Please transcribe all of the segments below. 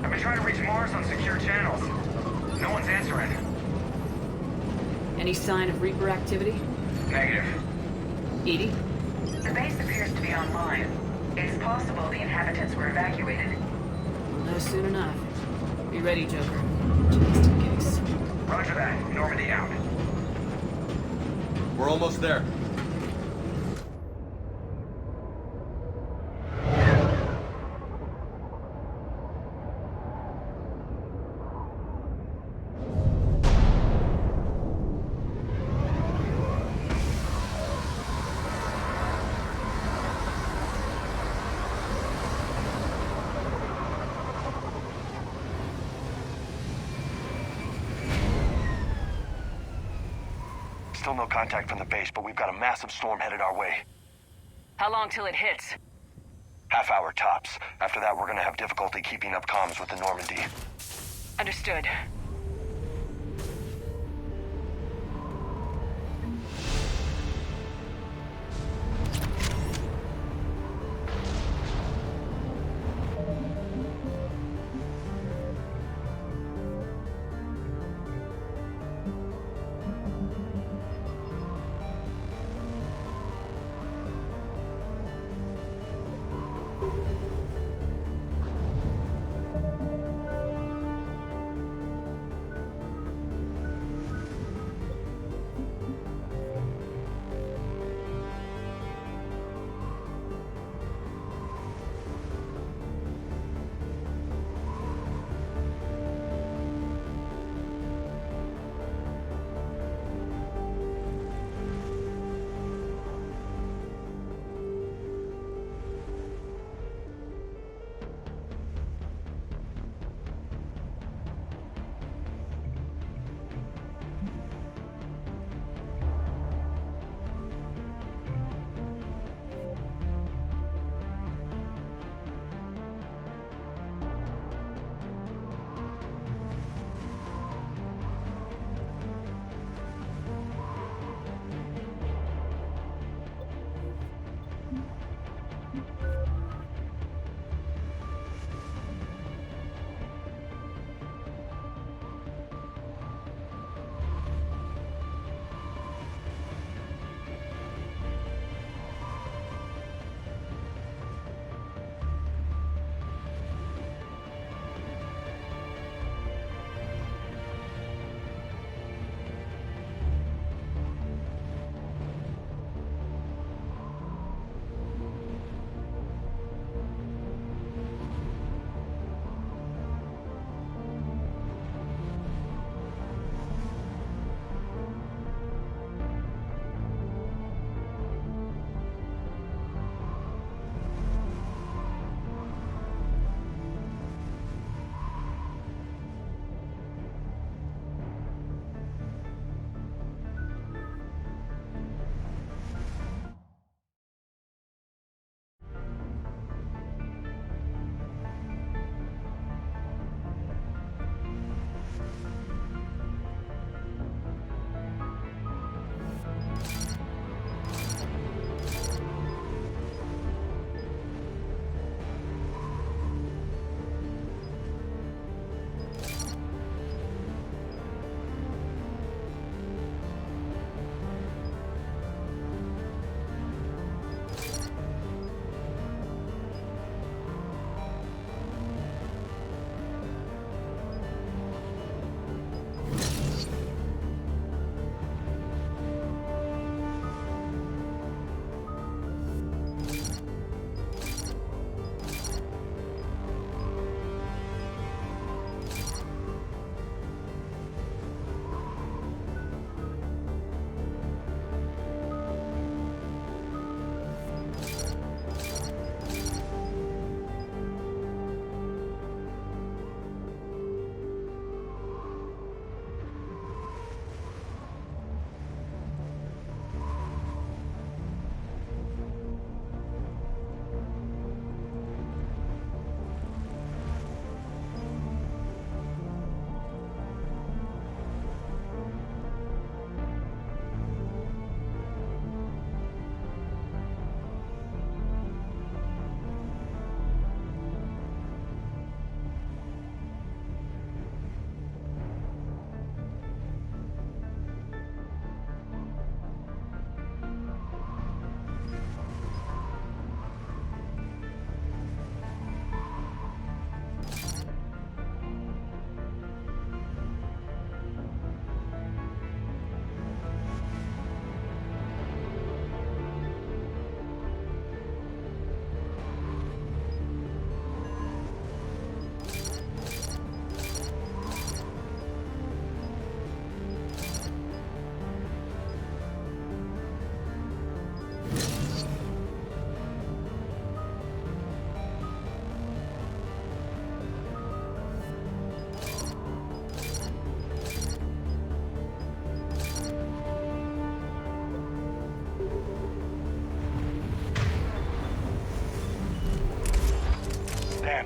I've been trying to reach Mars on secure channels. No one's answering. Any sign of Reaper activity? Negative. Edie? The base appears to be online. It's possible the inhabitants were evacuated. We'll know soon enough. Be ready, Joker. Just in case. Roger that. Normandy out. We're almost there. Still no contact from the base, but we've got a massive storm headed our way. How long till it hits? Half hour tops. After that, we're gonna have difficulty keeping up comms with the Normandy. Understood.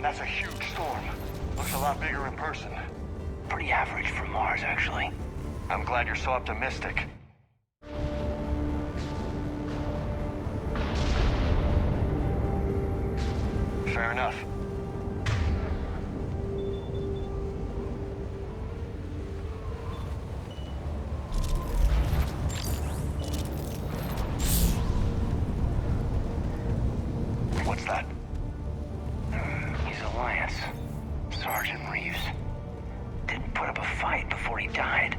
Man, that's a huge storm. Looks a lot bigger in person. Pretty average for Mars, actually. I'm glad you're so optimistic. Fair enough. What's that? He's Alliance. Sergeant Reeves. Didn't put up a fight before he died.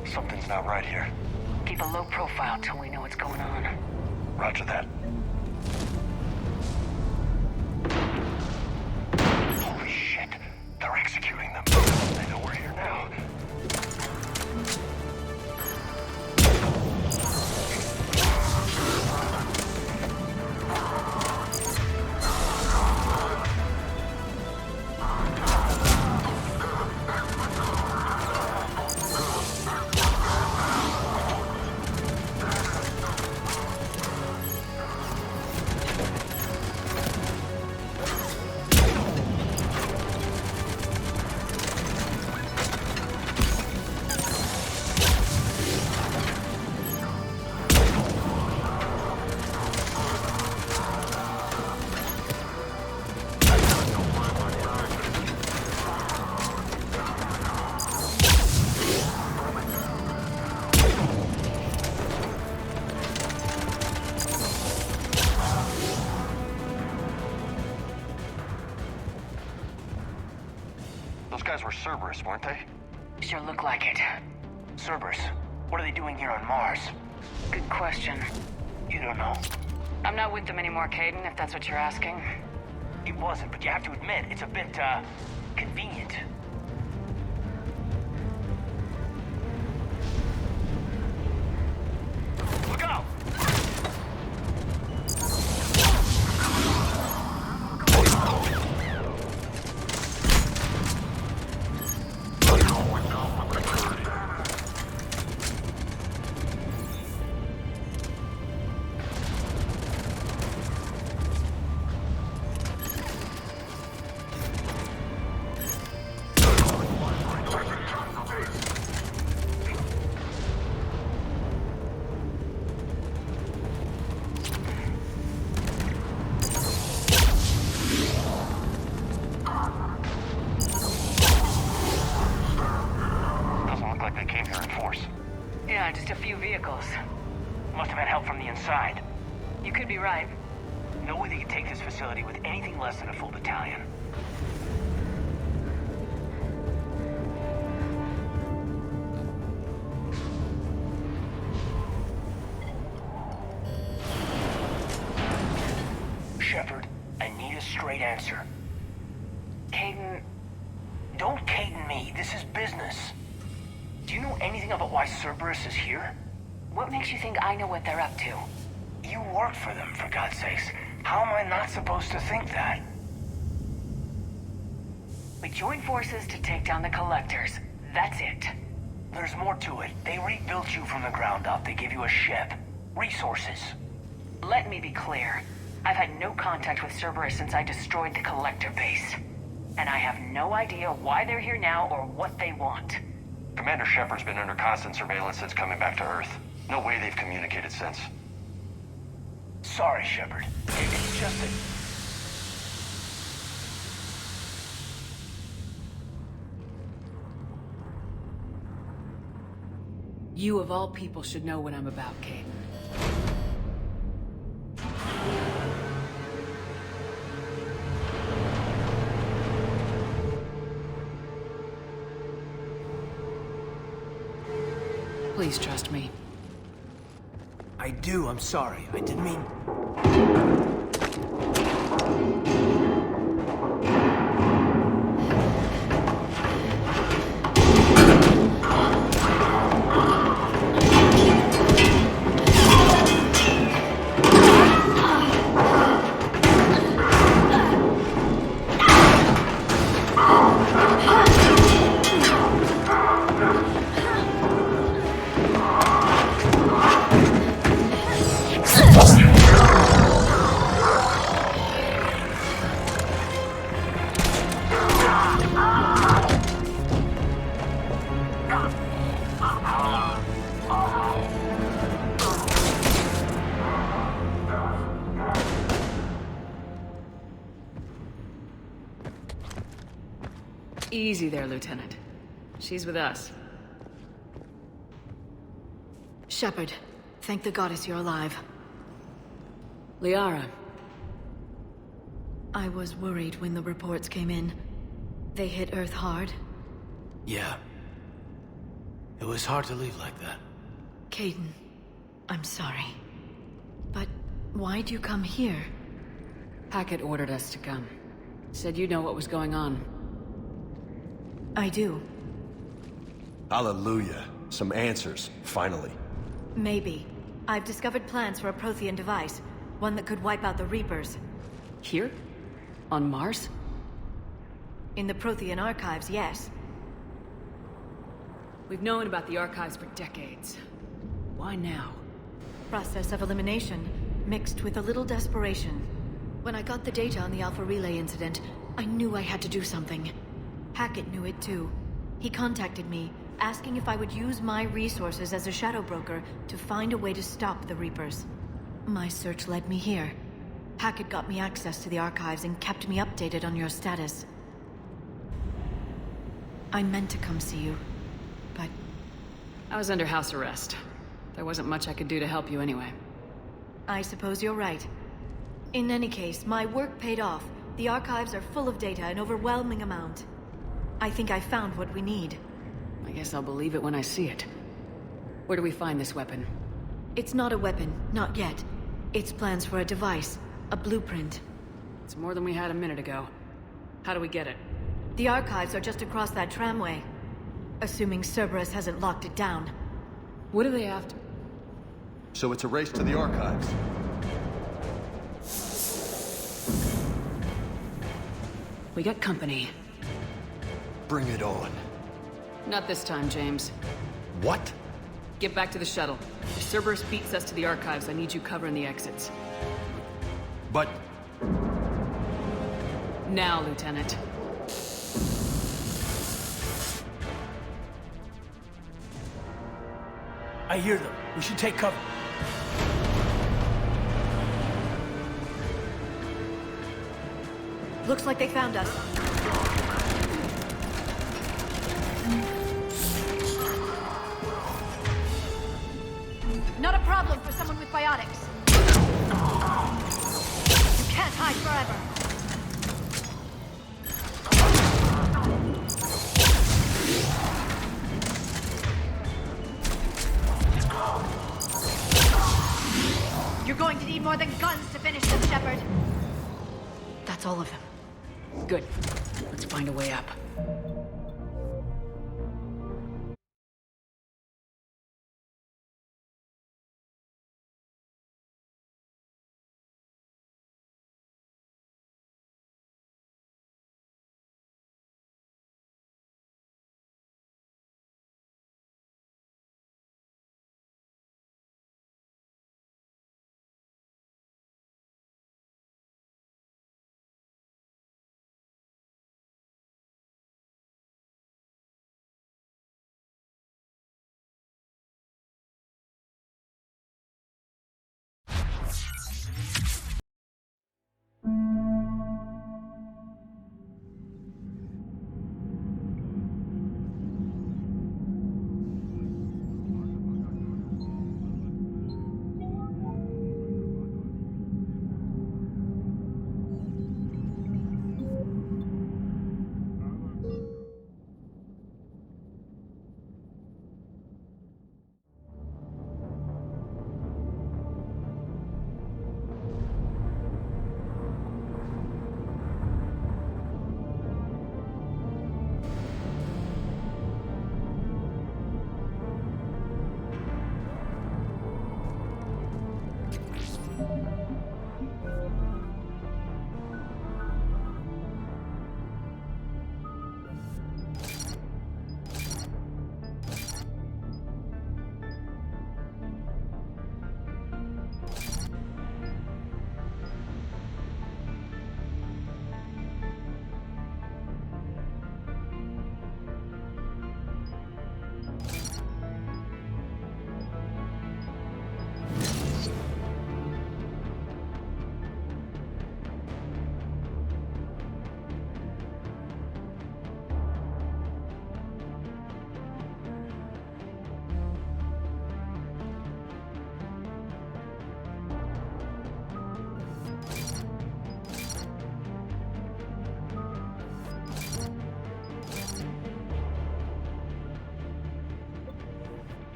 Something's not right here. Keep a low profile till we know what's going on. Roger that. Holy shit. They're executing them. They know we're here now. Those guys were Cerberus, weren't they? Sure look like it. Cerberus, what are they doing here on Mars? Good question. You don't know? I'm not with them anymore, Caden, if that's what you're asking. It wasn't, but you have to admit, it's a bit, convenient. Look out! Yeah, just a few vehicles. Must have had help from the inside. You could be right. No way they could take this facility with anything less than a full battalion. Shepard, I need a straight answer. Caden, Don't Caden me. This is business. Do you know anything about why Cerberus is here? what makes you think I know what they're up to? You work for them, for God's sakes. How am I not supposed to think that? We joined forces to take down the Collectors. That's it. There's more to it. They rebuilt you from the ground up. They gave you a ship. Resources. Let me be clear. I've had no contact with Cerberus since I destroyed the Collector base. And I have no idea why they're here now or what they want. Commander Shepard's been under constant surveillance since coming back to Earth. No way they've communicated since. Sorry, Shepard. It's just that... You of all people should know what I'm about, Caden. Please trust me. I do, I'm sorry. I didn't mean... Easy there, Lieutenant. She's with us. Shepard, thank the goddess you're alive. Liara. I was worried when the reports came in. They hit Earth hard. Yeah. It was hard to leave like that. Kaidan, I'm sorry. But why'd you come here? Hackett ordered us to come. Said you know what was going on. I do. Hallelujah. Some answers, finally. Maybe. I've discovered plans for a Prothean device. One that could wipe out the Reapers. Here? On Mars? In the Prothean archives, yes. We've known about the archives for decades. Why now? Process of elimination, mixed with a little desperation. When I got the data on the Alpha Relay incident, I knew I had to do something. Hackett knew it too. He contacted me, asking if I would use my resources as a shadow broker to find a way to stop the Reapers. My search led me here. Hackett got me access to the archives and kept me updated on your status. I meant to come see you, but... I was under house arrest. There wasn't much I could do to help you anyway. I suppose you're right. In any case, my work paid off. The archives are full of data, an overwhelming amount. I think I found what we need. I guess I'll believe it when I see it. Where do we find this weapon? It's not a weapon, not yet. It's plans for a device, a blueprint. It's more than we had a minute ago. How do we get it? The archives are just across that tramway. Assuming Cerberus hasn't locked it down. What do they have to... So it's a race to the archives. We got company. Bring it on. Not this time, James. What? Get back to the shuttle. If Cerberus beats us to the archives, I need you covering the exits. But... Now, Lieutenant. I hear them. We should take cover. Looks like they found us. Not a problem for someone with biotics. You can't hide forever. You're going to need more than guns to finish them, Shepard. That's all of them. Good. Let's find a way up.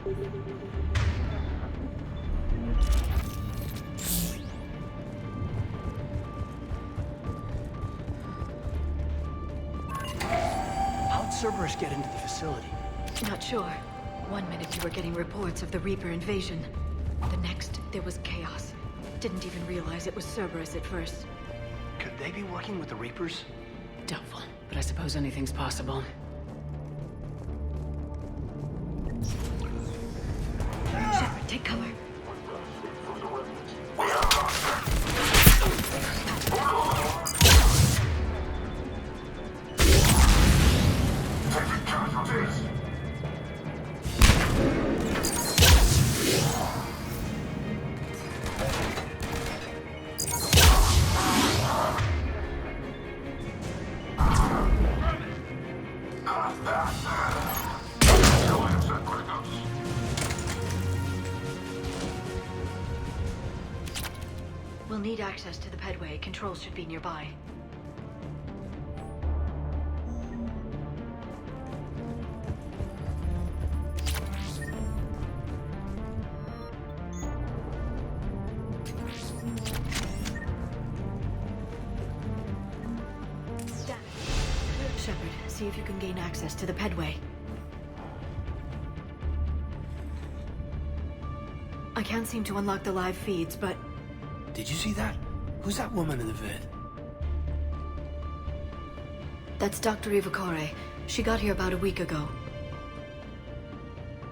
How'd Cerberus get into the facility? Not sure. One minute you were getting reports of the Reaper invasion. The next, there was chaos. Didn't even realize it was Cerberus at first. Could they be working with the Reapers? Doubtful, but I suppose anything's possible. Shepard, take cover. We'll need access to the pedway. Controls should be nearby. Shepard, see if you can gain access to the pedway. I can't seem to unlock the live feeds, but Did you see that? Who's that woman in the vid? that's Dr. Ivakore. She got here about a week ago.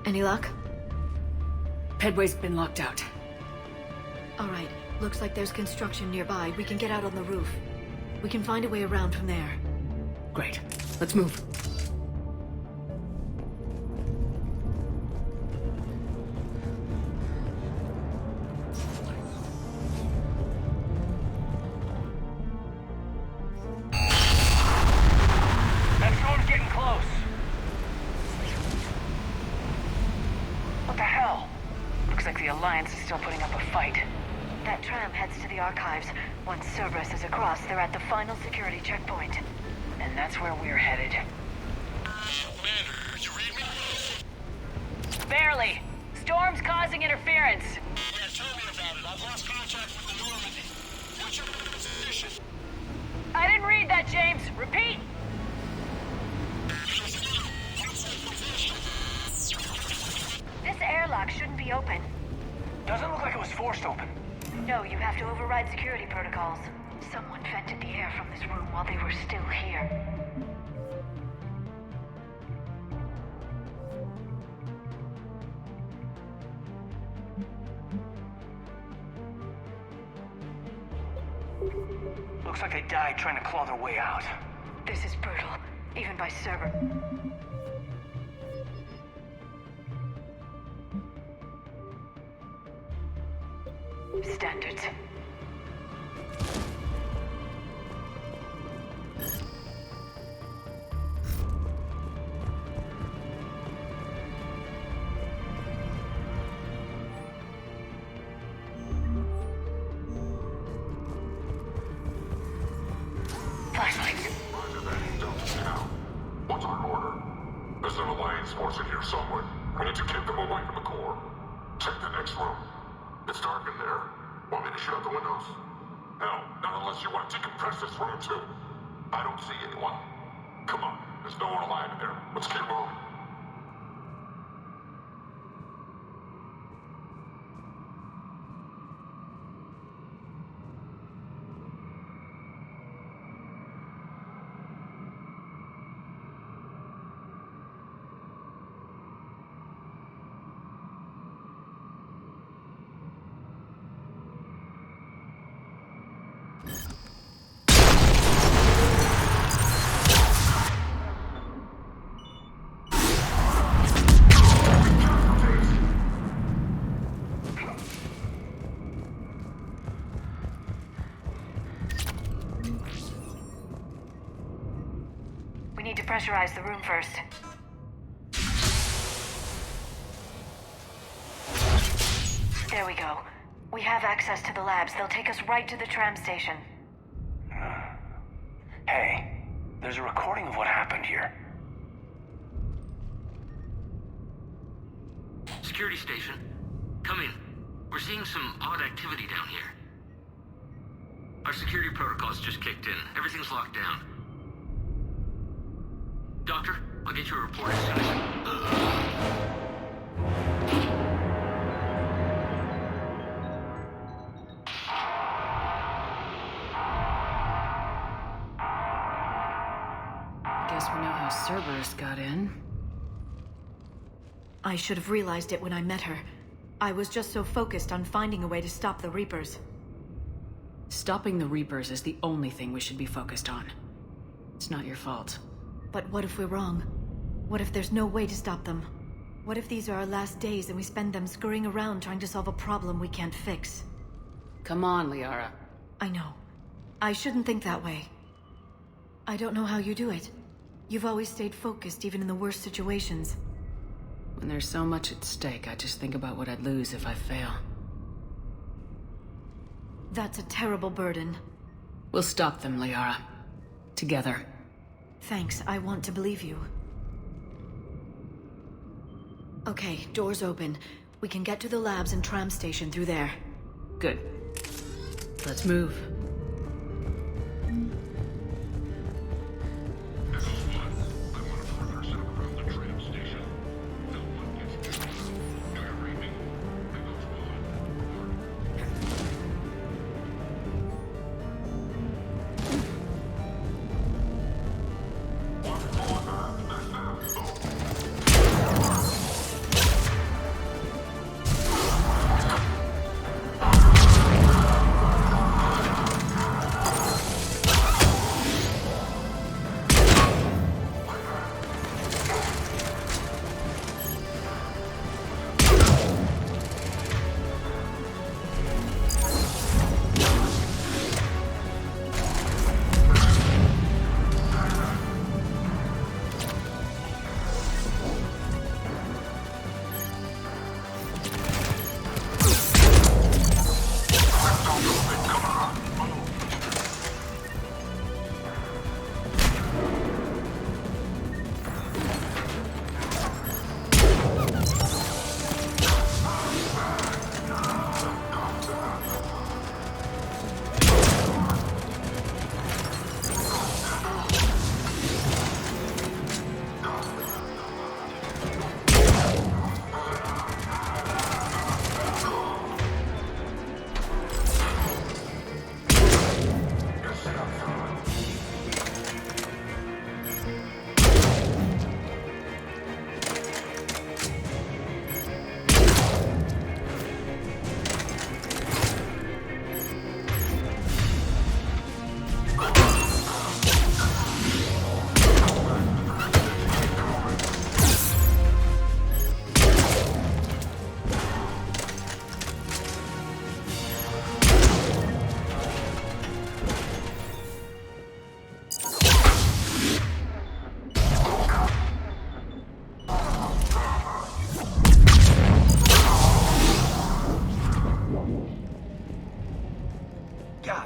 Any luck? Pedway's been locked out. All right. Looks like there's construction nearby. We can get out on the roof. We can find a way around from there. Great. Let's move. That storm's getting close. What the hell? Looks like the Alliance is still putting up a fight. That tram heads to the archives. Once Cerberus is across, they're at the final security checkpoint. And that's where we're headed. Commander, you read me? Barely. Storm's causing interference. Yeah, tell me about it. I've lost contact with the Normandy. What's your position? I didn't read that, James. Repeat. This airlock shouldn't be open. Doesn't look like it was forced open. No, you have to override security protocols. Someone vented the air from this room while they were still here. Looks like they died trying to claw their way out. This is brutal, even by Cerberus. Standards. Flashlights. What's our order? There's an Alliance force in here somewhere. We need to keep them away from the core. Check the next room. It's dark in there. Want me to shut out the windows? Hell, not unless you want to decompress this room too. I don't see anyone. Come on, there's no one alive in there. Let's keep moving. We need to pressurize the room first. There we go. We have access to the labs. They'll take us right to the tram station. Hey, there's a recording of what happened here. security station. Come in. We're seeing some odd activity down here. Our security protocols just kicked in. Everything's locked down. Doctor, I'll get you a report as soon as... Guess we know how Cerberus got in. I should have realized it when I met her. I was just so focused on finding a way to stop the Reapers. Stopping the Reapers is the only thing we should be focused on. It's not your fault. But what if we're wrong? What if there's no way to stop them? What if these are our last days and we spend them scurrying around trying to solve a problem we can't fix? Come on, Liara. I know. I shouldn't think that way. I don't know how you do it. You've always stayed focused even in the worst situations. When there's so much at stake, I just think about what I'd lose if I fail. That's a terrible burden. We'll stop them, Liara. Together. Thanks, I want to believe you. Okay, doors open. We can get to the labs and tram station through there. Good. Let's move.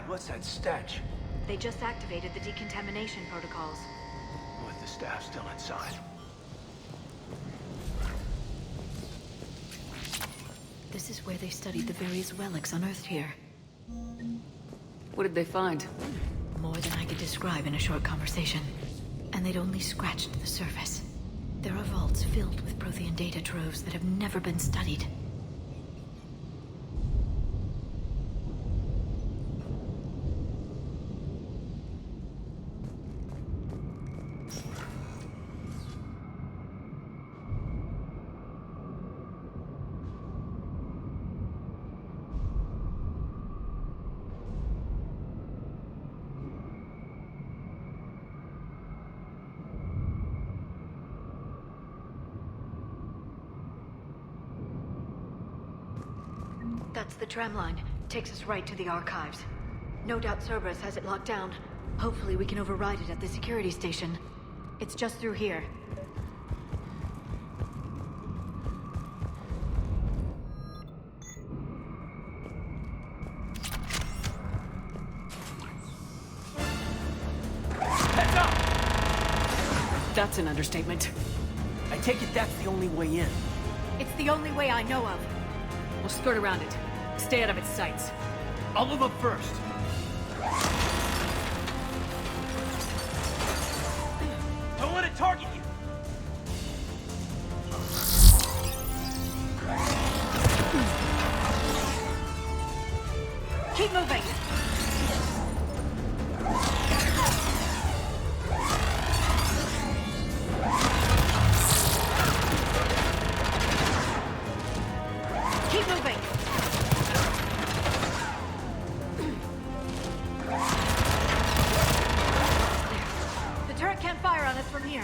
What's that stench? They just activated the decontamination protocols. With the staff still inside. This is where they studied the various relics unearthed here. What did they find? More than I could describe in a short conversation. And they'd only scratched the surface. There are vaults filled with Prothean data troves that have never been studied. That's the tram line. Takes us right to the archives. No doubt Cerberus has it locked down. Hopefully we can override it at the security station. It's just through here. Heads up! That's an understatement. I take it that's the only way in. It's the only way I know of. We'll skirt around it. Stay out of its sights. I'll move up first. Don't let it target you! Keep moving! Keep moving! The turret can't fire on us from here.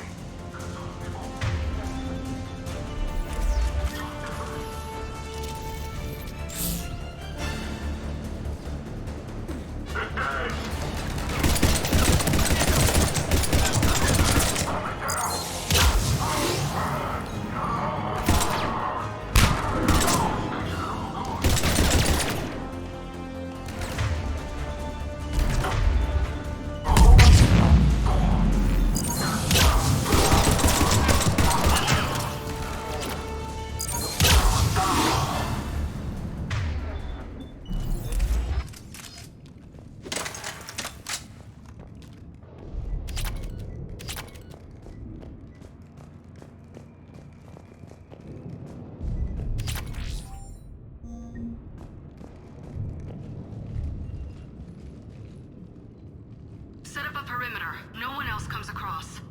Set up a perimeter. No one else comes across.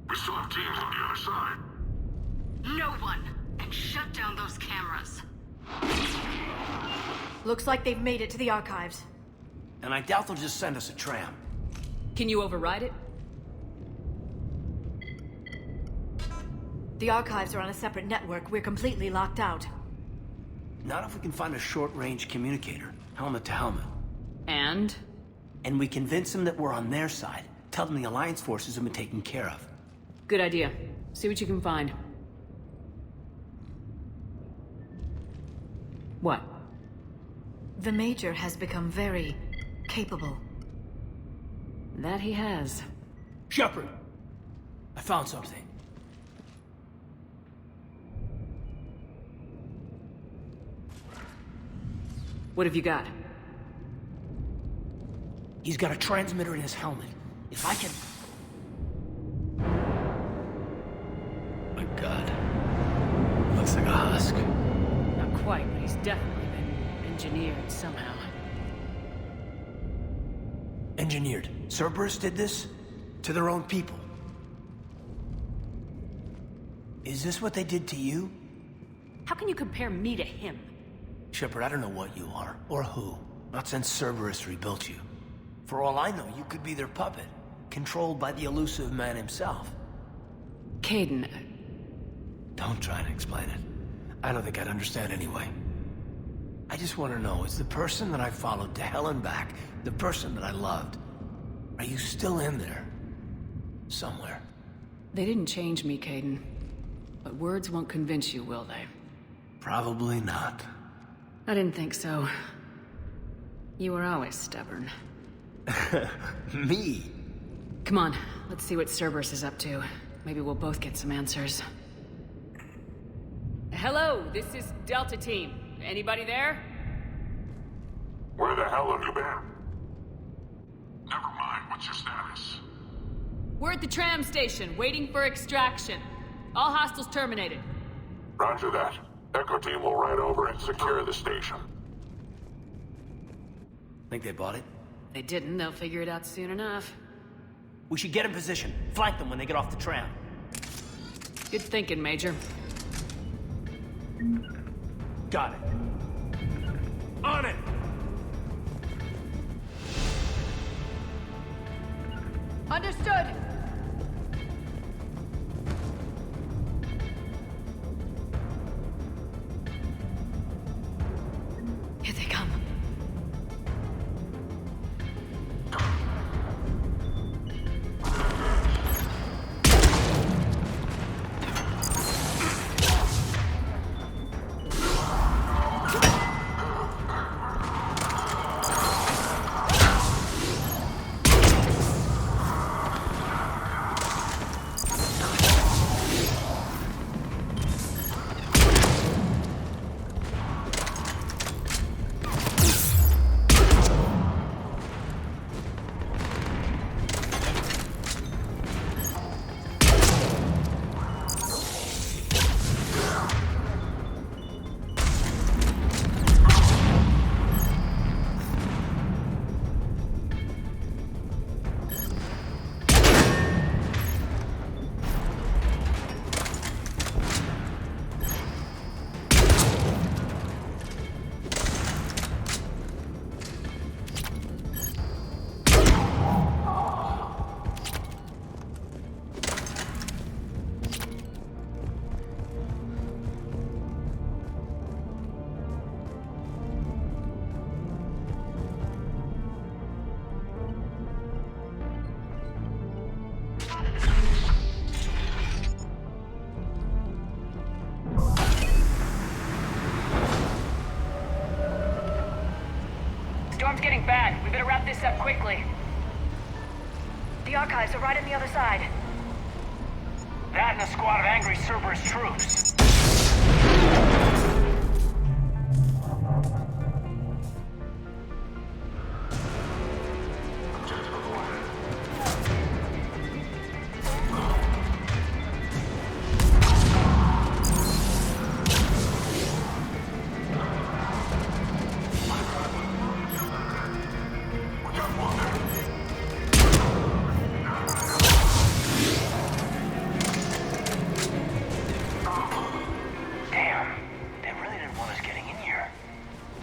We still have teams on the other side. No one! And shut down those cameras. Looks like they've made it to the archives. And I doubt they'll just send us a tram. Can you override it? The archives are on a separate network. We're completely locked out. Not if we can find a short-range communicator, helmet to helmet. And? And we convince them that we're on their side. Tell them the Alliance forces have been taken care of. Good idea. See what you can find. What? The Major has become very capable. That he has. Shepard! I found something. What have you got? He's got a transmitter in his helmet. If I can... My God. Looks like a husk. Not quite, but he's definitely been engineered somehow. Engineered. Cerberus did this? To their own people. Is this what they did to you? How can you compare me to him? Shepard, I don't know what you are, or who. Not since Cerberus rebuilt you. For all I know, you could be their puppet, controlled by the elusive man himself. Kaidan. Don't try to explain it. I don't think I'd understand anyway. I just want to know, is the person that I followed to hell and back, the person that I loved, are you still in there? Somewhere. They didn't change me, Kaidan. But words won't convince you, will they? Probably not. I didn't think so. You were always stubborn. Me? Come on, let's see what Cerberus is up to. Maybe we'll both get some answers. Hello, this is Delta Team. Anybody there? Where the hell have you been? Never mind, what's your status? We're at the tram station, waiting for extraction. All hostiles terminated. Roger that. Echo Team will ride over and secure the station. Think they bought it? They didn't, they'll figure it out soon enough. We should get in position. Flank them when they get off the tram. Good thinking, Major. Got it. On it! Understood! Here they come. storm's getting bad. We better wrap this up quickly. The archives are right on the other side. That and a squad of angry Cerberus troops.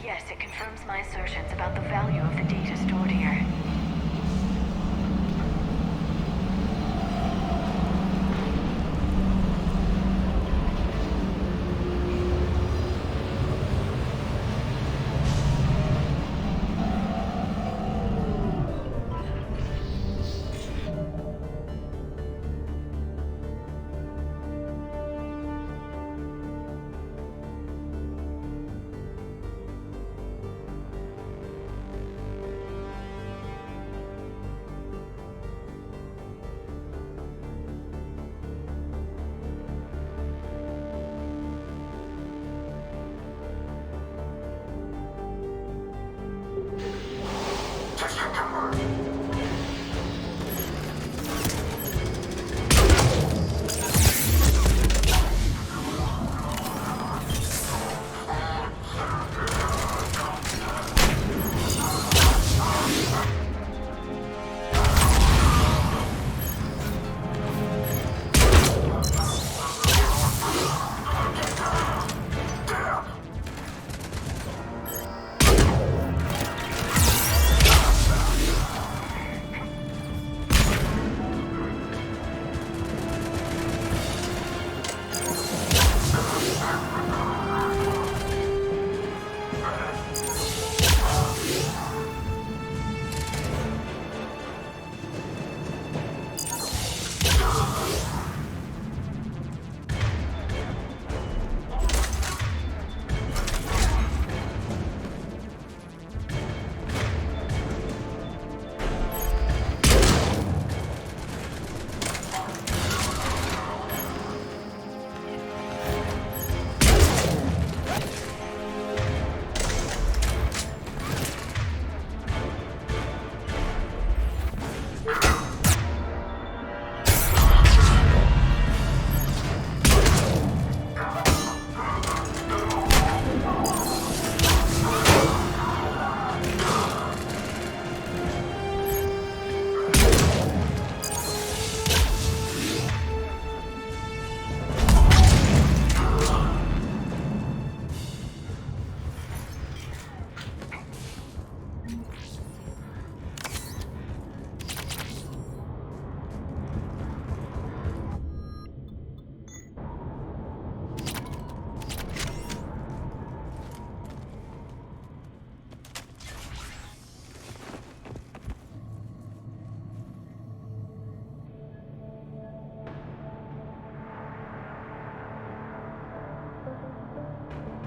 Yes, it confirms my assertions about the value of the data stored here.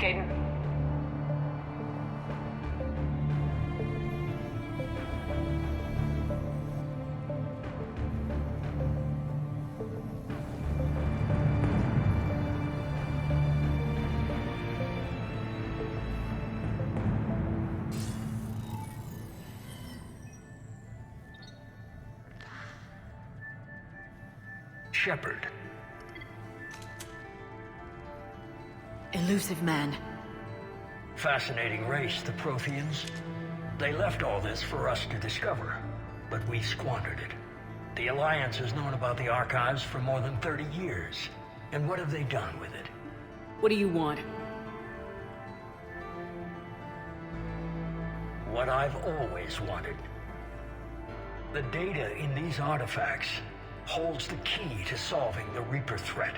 Caden. Shepard. Elusive man. Fascinating race, the Protheans. They left all this for us to discover, but we squandered it. The Alliance has known about the archives for more than 30 years. And what have they done with it? What do you want? What I've always wanted. The data in these artifacts holds the key to solving the Reaper threat.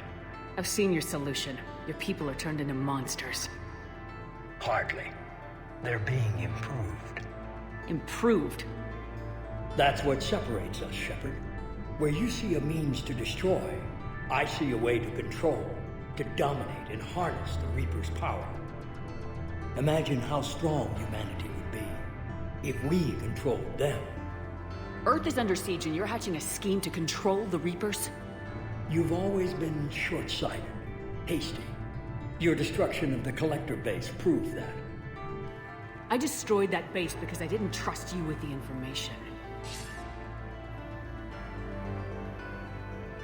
I've seen your solution. Your people are turned into monsters. Hardly. They're being improved. Improved? That's what separates us, Shepard. Where you see a means to destroy, I see a way to control, to dominate and harness the Reaper's power. Imagine how strong humanity would be. If we controlled them. Earth is under siege and you're hatching a scheme to control the Reapers? You've always been short-sighted, hasty. Your destruction of the Collector base proved that. I destroyed that base because I didn't trust you with the information.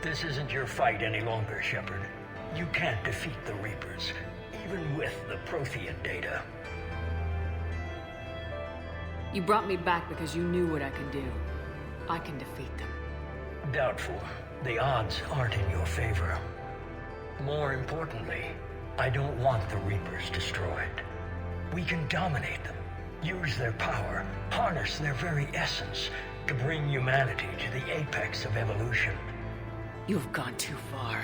This isn't your fight any longer, Shepard. You can't defeat the Reapers, even with the Prothean data. You brought me back because you knew what I could do. I can defeat them. Doubtful. The odds aren't in your favor. More importantly, I don't want the Reapers destroyed. We can dominate them, use their power, harness their very essence to bring humanity to the apex of evolution. You've gone too far.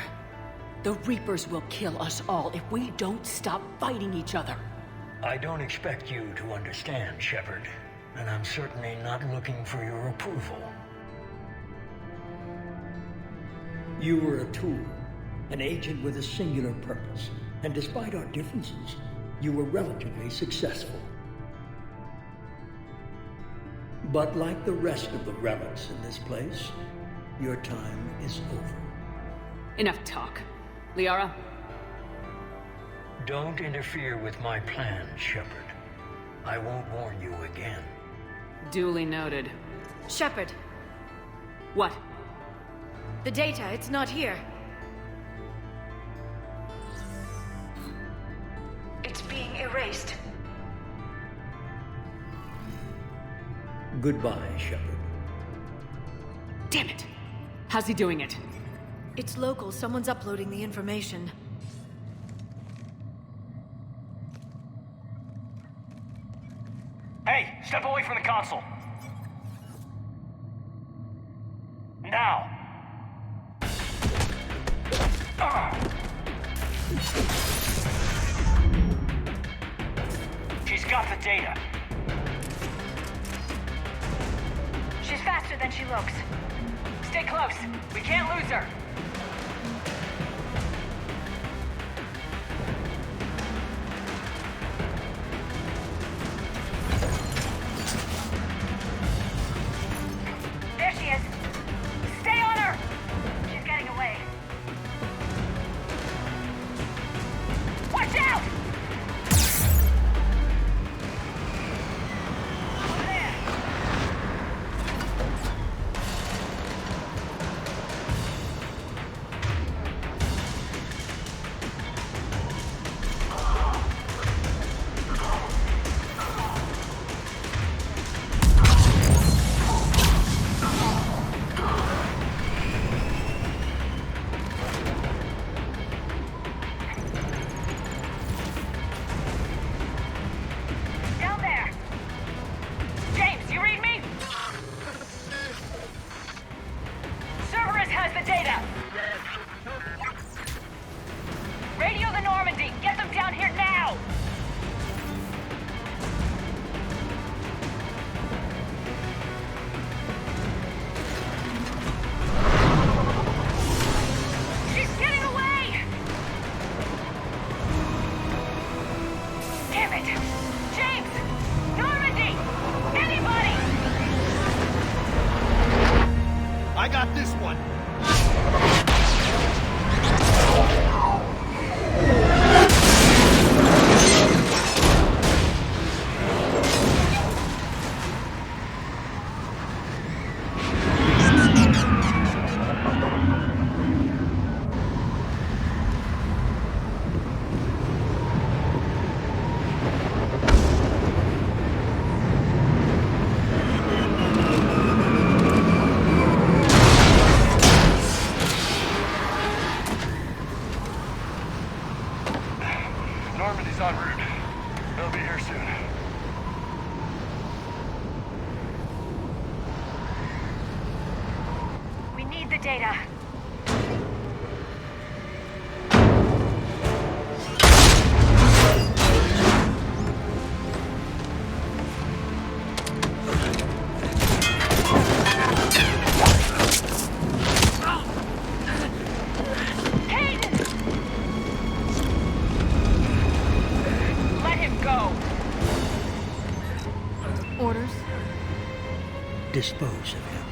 The Reapers will kill us all if we don't stop fighting each other. I don't expect you to understand, Shepard, and I'm certainly not looking for your approval. You were a tool, an agent with a singular purpose, and despite our differences, you were relatively successful. But like the rest of the relics in this place, your time is over. Enough talk. Liara? Don't interfere with my plans, Shepard. I won't warn you again. Duly noted. Shepard, What? the data, it's not here. It's being erased. Goodbye, Shepard. Damn it! How's he doing it? It's local. Someone's uploading the information. Hey, step away from the console. Now. She's got the data. She's faster than she looks. Stay close. We can't lose her. There she is. Stay on her! She's getting away. Watch out! Over there. Down there! James, you read me? Cerberus has the data! Radio the Normandy! Get them down here now! She's getting away! Damn it! James! Normandy! Anybody! I got this one. Normandy's en route. They'll be here soon. We need the data. Hayden! Let him go! Orders? dispose of him.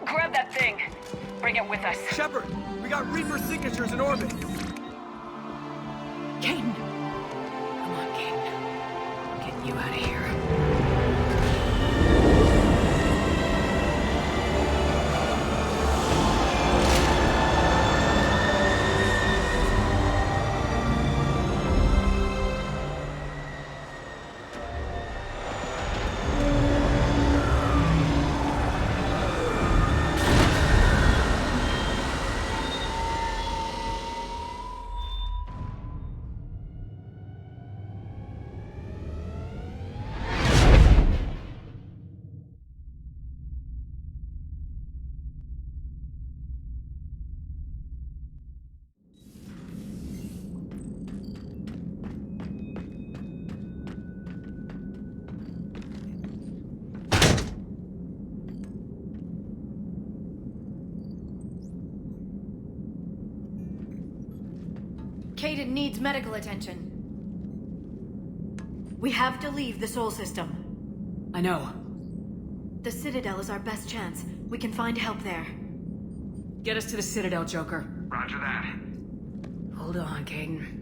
Grab that thing. Bring it with us. Shepard, we got Reaper signatures in orbit. Kaidan! Come on, Kaidan. Get you out of here. Kaidan needs medical attention. We have to leave the Sol system. I know. The Citadel is our best chance. We can find help there. Get us to the Citadel, Joker. Roger that. Hold on, Kaidan.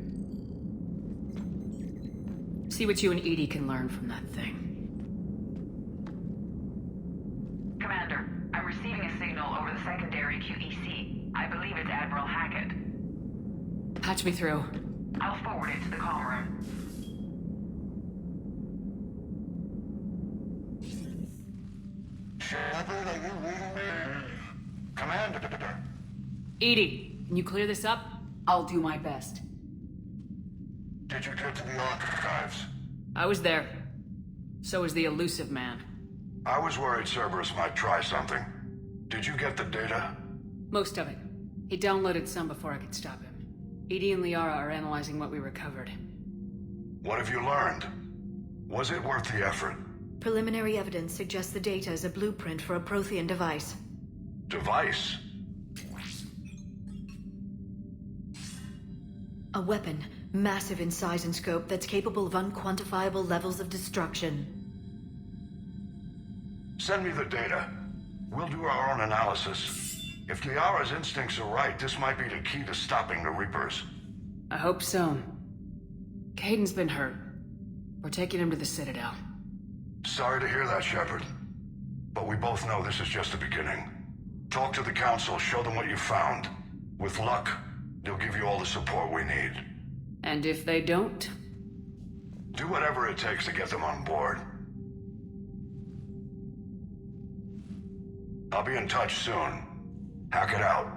See what you and EDI can learn from that thing. Commander, I'm receiving a signal over the secondary QEC. I believe it's Admiral Hackett. Patch me through. I'll forward it to the comm room. Shepard, are you reading me? Commander. EDI, can you clear this up? I'll do my best. Did you get to the archives? I was there. So was the elusive man. I was worried Cerberus might try something. Did you get the data? Most of it. He downloaded some before I could stop him. EDI and Liara are analyzing what we recovered. What have you learned? Was it worth the effort? Preliminary evidence suggests the data is a blueprint for a Prothean device. Device? A weapon, massive in size and scope, that's capable of unquantifiable levels of destruction. Send me the data. We'll do our own analysis. If Liara's instincts are right, this might be the key to stopping the Reapers. I hope so. Kaidan's been hurt. We're taking him to the Citadel. Sorry to hear that, Shepard. But we both know this is just the beginning. Talk to the Council, show them what you found. With luck, they'll give you all the support we need. And if they don't? Do whatever it takes to get them on board. I'll be in touch soon. Hack it out.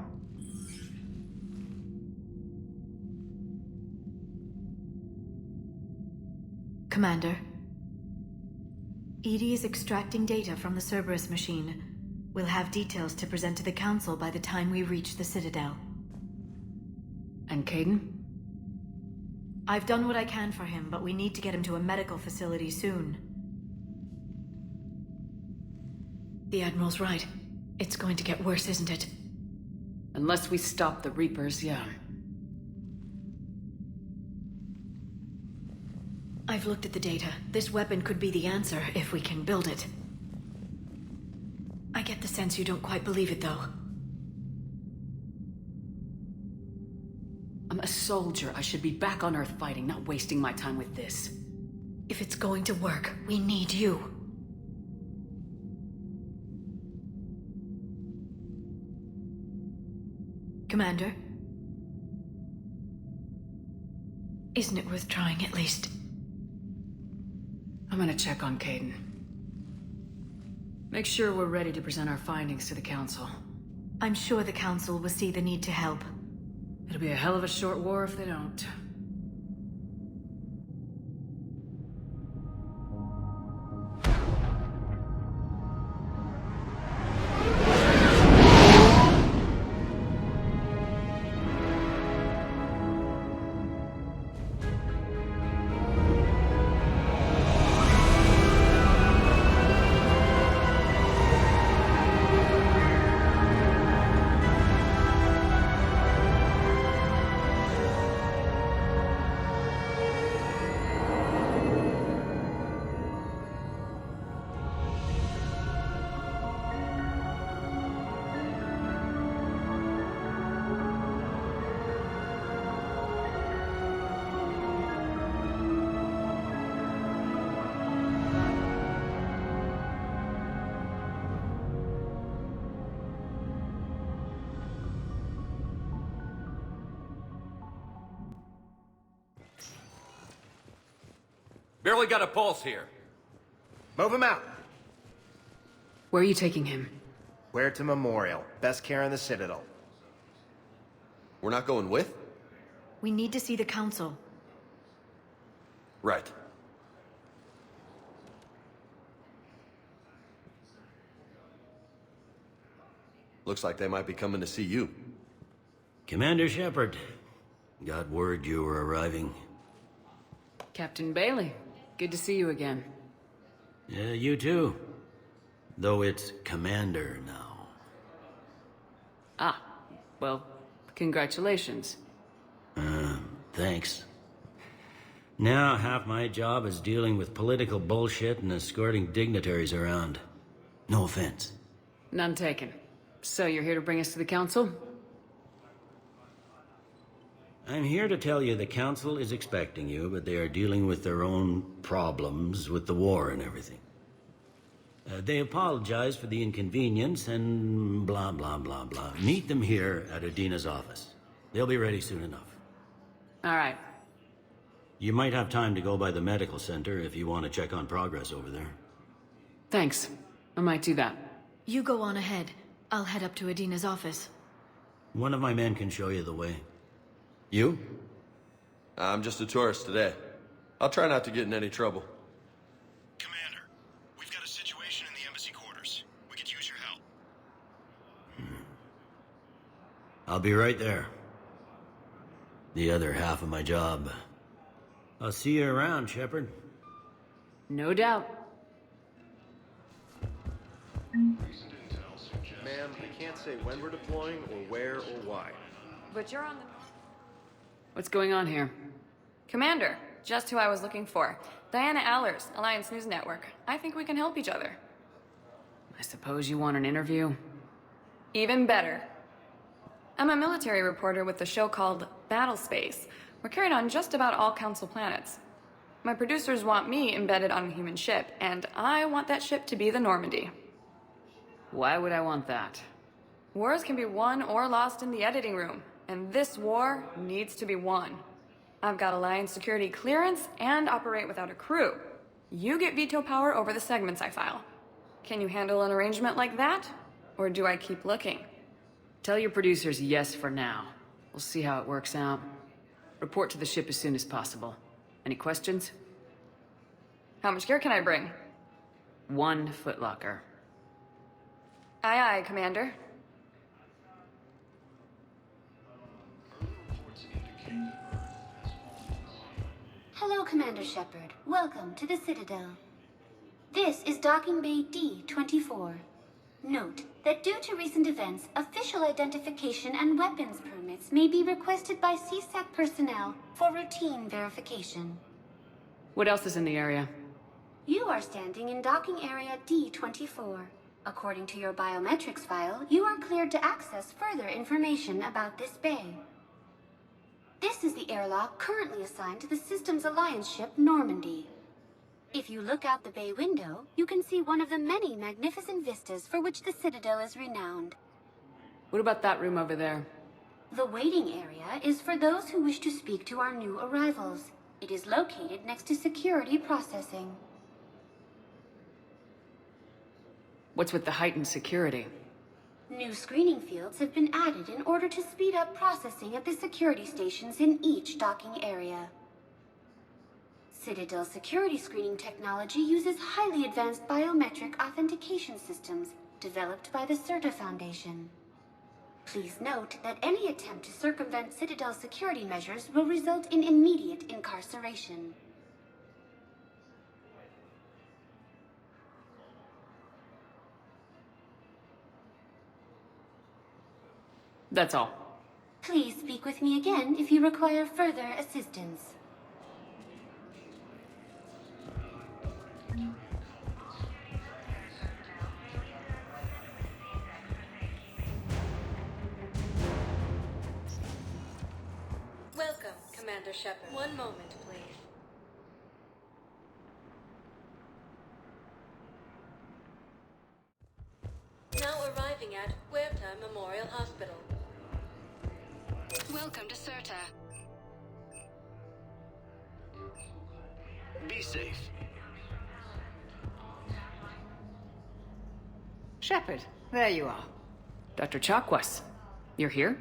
Commander. EDI is extracting data from the Cerberus machine. We'll have details to present to the Council by the time we reach the Citadel. And Kaidan? I've done what I can for him, but we need to get him to a medical facility soon. The Admiral's right. It's going to get worse, isn't it? Unless we stop the Reapers, yeah. I've looked at the data. This weapon could be the answer if we can build it. I get the sense you don't quite believe it, though. I'm a soldier. I should be back on Earth fighting, not wasting my time with this. If it's going to work, we need you. Commander? Isn't it worth trying, at least? I'm gonna check on Kaidan. Make sure we're ready to present our findings to the Council. I'm sure the Council will see the need to help. It'll be a hell of a short war if they don't. Barely got a pulse here. Move him out. Where are you taking him? Huerta Memorial. Best care in the Citadel. We're not going with? We need to see the Council. Right. Looks like they might be coming to see you. Commander Shepard, got word you were arriving. Captain Bailey, good to see you again. You too. Though it's Commander now. Ah, well, congratulations. Thanks. Now half my job is dealing with political bullshit and escorting dignitaries around. No offense. None taken. So you're here to bring us to the Council? I'm here to tell you the Council is expecting you, but they are dealing with their own problems with the war and everything. They apologize for the inconvenience and blah, blah, blah, blah. Meet them here at Adina's office. They'll be ready soon enough. All right. You might have time to go by the medical center if you want to check on progress over there. Thanks. I might do that. You go on ahead. I'll head up to Adina's office. One of my men can show you the way. You? I'm just a tourist today. I'll try not to get in any trouble. Commander, we've got a situation in the embassy quarters. We could use your help. I'll be right there. The other half of my job. I'll see you around, Shepard. No doubt. Ma'am, we can't say when we're deploying or where or why. But you're on the... What's going on here? Commander, just who I was looking for. Diana Allers, Alliance News Network. I think we can help each other. I suppose you want an interview? Even better. I'm a military reporter with the show called Battle Space. We're carried on just about all Council planets. My producers want me embedded on a human ship, and I want that ship to be the Normandy. Why would I want that? Wars can be won or lost in the editing room, and this war needs to be won. I've got Alliance security clearance and operate without a crew. You get veto power over the segments I file. Can you handle an arrangement like that? Or do I keep looking? Tell your producers yes for now. We'll see how it works out. Report to the ship as soon as possible. Any questions? How much gear can I bring? 1 footlocker. Aye, aye, Commander. Hello, Commander Shepard. Welcome to the Citadel. This is Docking Bay D-24. Note that due to recent events, official identification and weapons permits may be requested by CSAC personnel for routine verification. What else is in the area? You are standing in Docking Area D-24. According to your biometrics file, you are cleared to access further information about this bay. This is the airlock currently assigned to the Systems Alliance ship Normandy. If you look out the bay window, you can see one of the many magnificent vistas for which the Citadel is renowned. What about that room over there? The waiting area is for those who wish to speak to our new arrivals. It is located next to security processing. What's with the heightened security? New screening fields have been added in order to speed up processing at the security stations in each docking area. Citadel security screening technology uses highly advanced biometric authentication systems developed by the CERTA Foundation. Please note that any attempt to circumvent Citadel security measures will result in immediate incarceration. That's all. Please speak with me again if you require further assistance. Welcome, Commander Shepard. One moment, please. Now arriving at Huerta Memorial Hospital. Welcome to CERTA. Be safe. Shepard, there you are. Dr. Chakwas, you're here?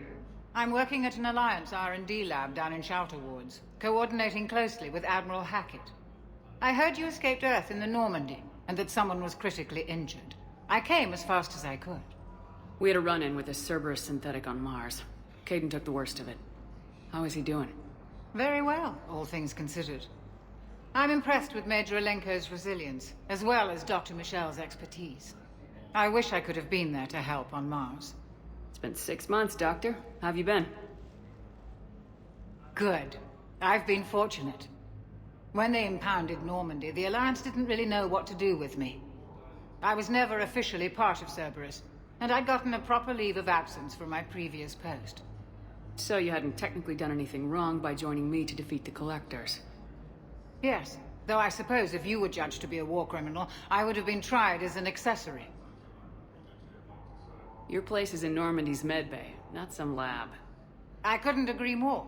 I'm working at an Alliance R&D lab down in Shelter Wards, coordinating closely with Admiral Hackett. I heard you escaped Earth in the Normandy, and that someone was critically injured. I came as fast as I could. We had a run-in with a Cerberus synthetic on Mars. Caden took the worst of it. How is he doing? Very well, all things considered. I'm impressed with Major Alenko's resilience, as well as Dr. Michel's expertise. I wish I could have been there to help on Mars. It's been 6 months, Doctor. How have you been? Good. I've been fortunate. When they impounded Normandy, the Alliance didn't really know what to do with me. I was never officially part of Cerberus, and I'd gotten a proper leave of absence from my previous post. So you hadn't technically done anything wrong by joining me to defeat the Collectors? Yes, though I suppose if you were judged to be a war criminal, I would have been tried as an accessory. Your place is in Normandy's medbay, not some lab. I couldn't agree more.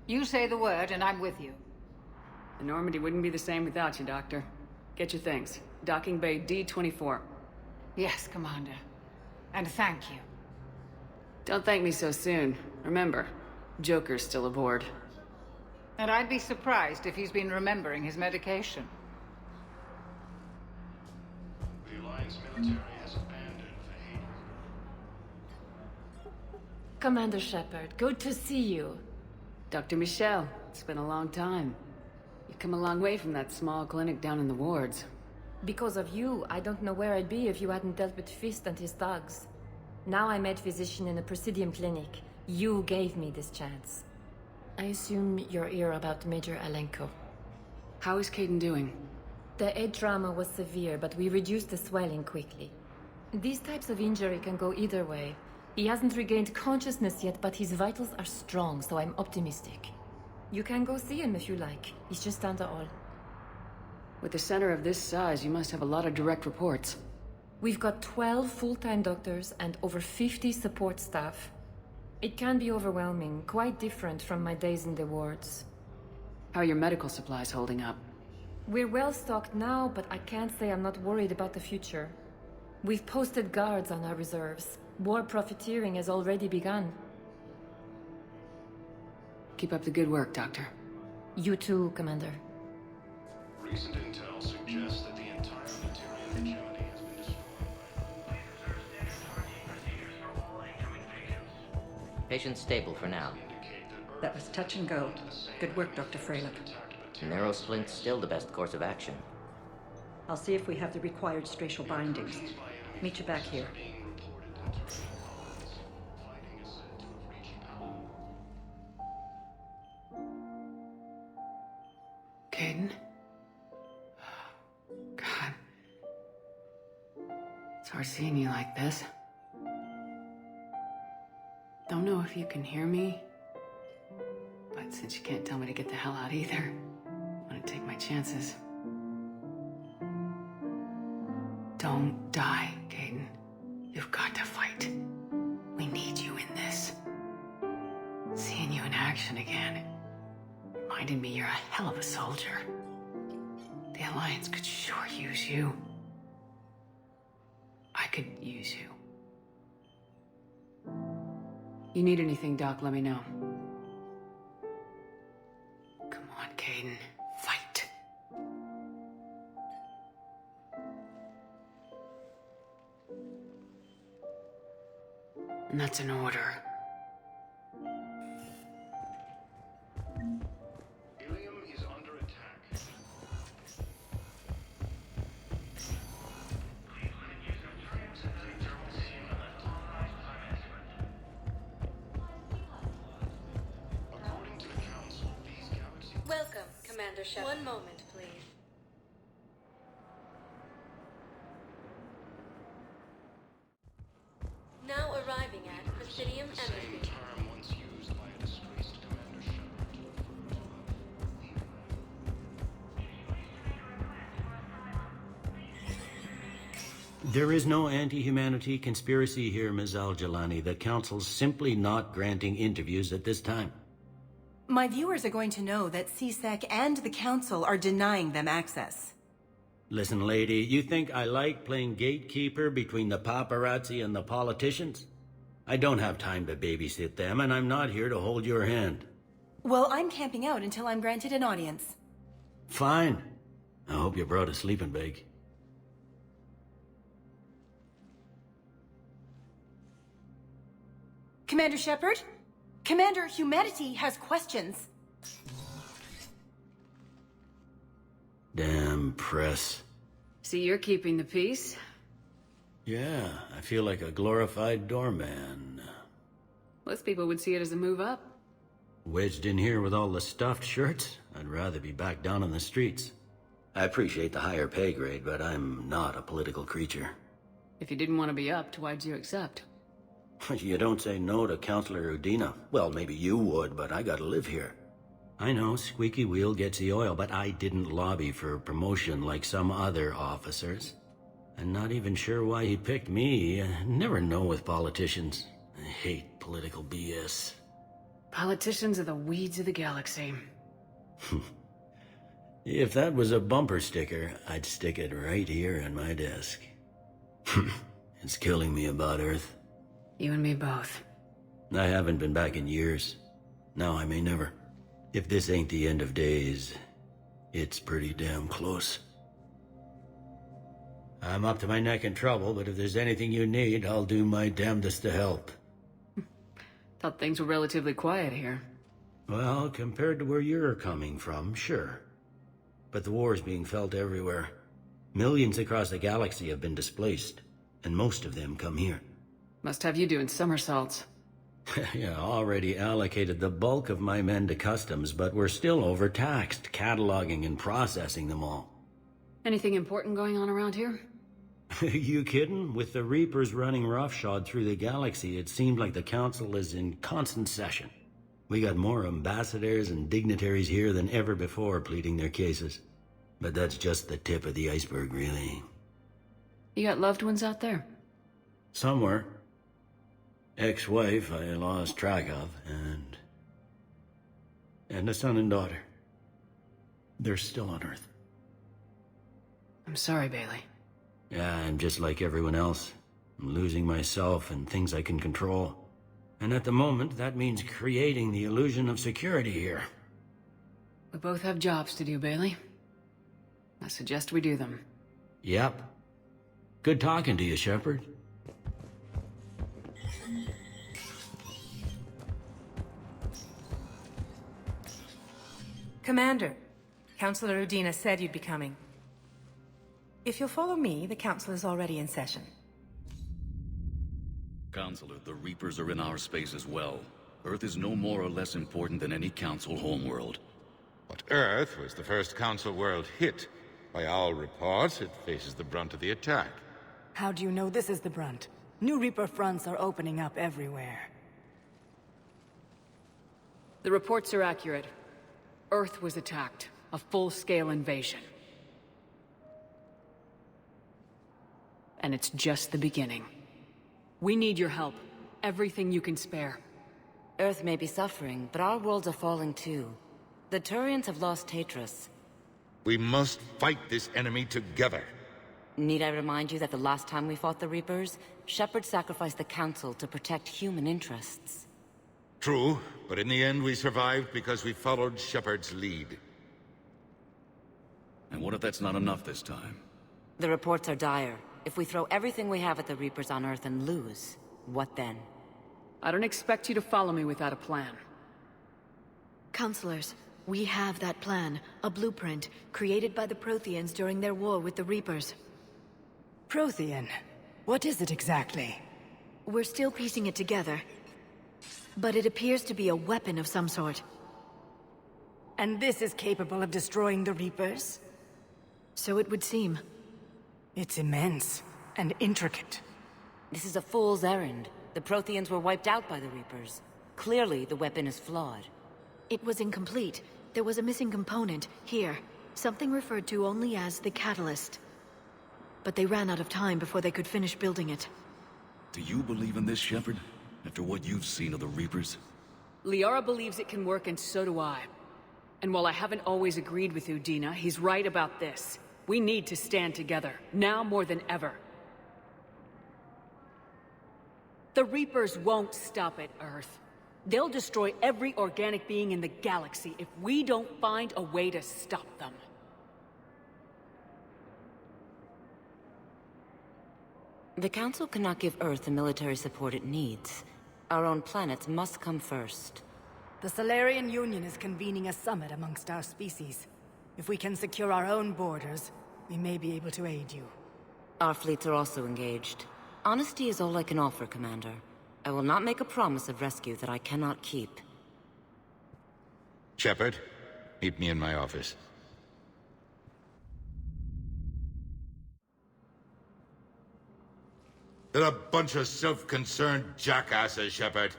You say the word and I'm with you. The Normandy wouldn't be the same without you, Doctor. Get your things. Docking Bay D-24. Yes, Commander. And thank you. Don't thank me so soon. Remember, Joker's still aboard. And I'd be surprised if he's been remembering his medication. The Alliance military has abandoned Vahid. Commander Shepard, good to see you. Dr. Michel, it's been a long time. You've come a long way from that small clinic down in the wards. Because of you, I don't know where I'd be if you hadn't dealt with Fist and his thugs. Now I'm head physician in a Presidium clinic. You gave me this chance. I assume you're here about Major Alenko. How is Caden doing? The head trauma was severe, but we reduced the swelling quickly. These types of injury can go either way. He hasn't regained consciousness yet, but his vitals are strong, so I'm optimistic. You can go see him if you like. He's just down the hall. With a center of this size, you must have a lot of direct reports. We've got 12 full-time doctors and over 50 support staff. It can be overwhelming, quite different from my days in the wards. How are your medical supplies holding up? We're well stocked now, but I can't say I'm not worried about the future. We've posted guards on our reserves. War profiteering has already begun. Keep up the good work, Doctor. You too, Commander. Recent intel suggests that the entire Material hegemony has been destroyed. Patient's stable for now. That was touch and go. Good work, Dr. Fralip. Narrow splint's still the best course of action. I'll see if we have the required stracial bindings. Meet you back here. Caden? God. It's hard seeing you like this. Don't know if you can hear me, but since you can't tell me to get the hell out either, I'm gonna take my chances. Don't die, Caden. You've got to fight. We need you in this. Seeing you in action again reminded me you're a hell of a soldier. The Alliance could sure use you. I could use you. You need anything, Doc, let me know. Come on, Caden. Fight. And that's an order. Ilium is under attack. According to the Council, these galaxies... Welcome, Commander Shepard. One moment, please. Now arriving at Presidium Embassy. Term once used by a disgraced Commander Shepard. There is no anti-humanity conspiracy here, Ms. Al-Jalani. The Council's simply not granting interviews at this time. My viewers are going to know that CSEC and the Council are denying them access. Listen, lady, you think I like playing gatekeeper between the paparazzi and the politicians? I don't have time to babysit them, and I'm not here to hold your hand. Well, I'm camping out until I'm granted an audience. Fine. I hope you brought a sleeping bag. Commander Shepard? Commander, humanity has questions. Damn press. See, you're keeping the peace. Yeah, I feel like a glorified doorman. Most people would see it as a move up. Wedged in here with all the stuffed shirts, I'd rather be back down on the streets. I appreciate the higher pay grade, but I'm not a political creature. If you didn't want to be upped, why'd you accept? You don't say no to Counselor Udina. Well, maybe you would, but I gotta live here. I know, squeaky wheel gets the oil, but I didn't lobby for promotion like some other officers. I'm not even sure why he picked me. I never know with politicians. I hate political BS. Politicians are the weeds of the galaxy. If that was a bumper sticker, I'd stick it right here on my desk. It's killing me about Earth. You and me both. I haven't been back in years. Now I may never. If this ain't the end of days, it's pretty damn close. I'm up to my neck in trouble, but if there's anything you need, I'll do my damnedest to help. Thought things were relatively quiet here. Well, compared to where you're coming from, sure. But the war's being felt everywhere. Millions across the galaxy have been displaced, and most of them come here. Must have you doing somersaults. Yeah, already allocated the bulk of my men to customs, but we're still overtaxed, cataloging and processing them all. Anything important going on around here? You kidding? With the Reapers running roughshod through the galaxy, it seemed like the Council is in constant session. We got more ambassadors and dignitaries here than ever before pleading their cases. But that's just the tip of the iceberg, really. You got loved ones out there? Somewhere. Ex-wife I lost track of, and a son and daughter. They're still on Earth. I'm sorry, Bailey. Yeah, I'm just like everyone else. I'm losing myself and things I can control. And at the moment, that means creating the illusion of security here. We both have jobs to do, Bailey. I suggest we do them. Yep. Good talking to you, Shepard. Commander, Counselor Udina said you'd be coming. If you'll follow me, the Council is already in session. Counselor, the Reapers are in our space as well. Earth is no more or less important than any Council homeworld. But Earth was the first Council world hit. By all reports, it faces the brunt of the attack. How do you know this is the brunt? New Reaper fronts are opening up everywhere. The reports are accurate. Earth was attacked. A full-scale invasion. And it's just the beginning. We need your help. Everything you can spare. Earth may be suffering, but our worlds are falling too. The Turians have lost Tatris. We must fight this enemy together. Need I remind you that the last time we fought the Reapers, Shepard sacrificed the Council to protect human interests? True, but in the end we survived because we followed Shepard's lead. And what if that's not enough this time? The reports are dire. If we throw everything we have at the Reapers on Earth and lose, what then? I don't expect you to follow me without a plan. Counselors, we have that plan. A blueprint, created by the Protheans during their war with the Reapers. Prothean? What is it exactly? We're still piecing it together. But it appears to be a weapon of some sort. And this is capable of destroying the Reapers? So it would seem. It's immense and intricate. This is a fool's errand. The Protheans were wiped out by the Reapers. Clearly, the weapon is flawed. It was incomplete. There was a missing component, here. Something referred to only as the catalyst. But they ran out of time before they could finish building it. Do you believe in this, Shepard? After what you've seen of the Reapers? Liara believes it can work, and so do I. And while I haven't always agreed with Udina, he's right about this. We need to stand together, now more than ever. The Reapers won't stop at Earth. They'll destroy every organic being in the galaxy if we don't find a way to stop them. The Council cannot give Earth the military support it needs. Our own planets must come first. The Solarian Union is convening a summit amongst our species. If we can secure our own borders, we may be able to aid you. Our fleets are also engaged. Honesty is all I can offer, Commander. I will not make a promise of rescue that I cannot keep. Shepard, meet me in my office. They're a bunch of self-concerned jackasses, Shepard.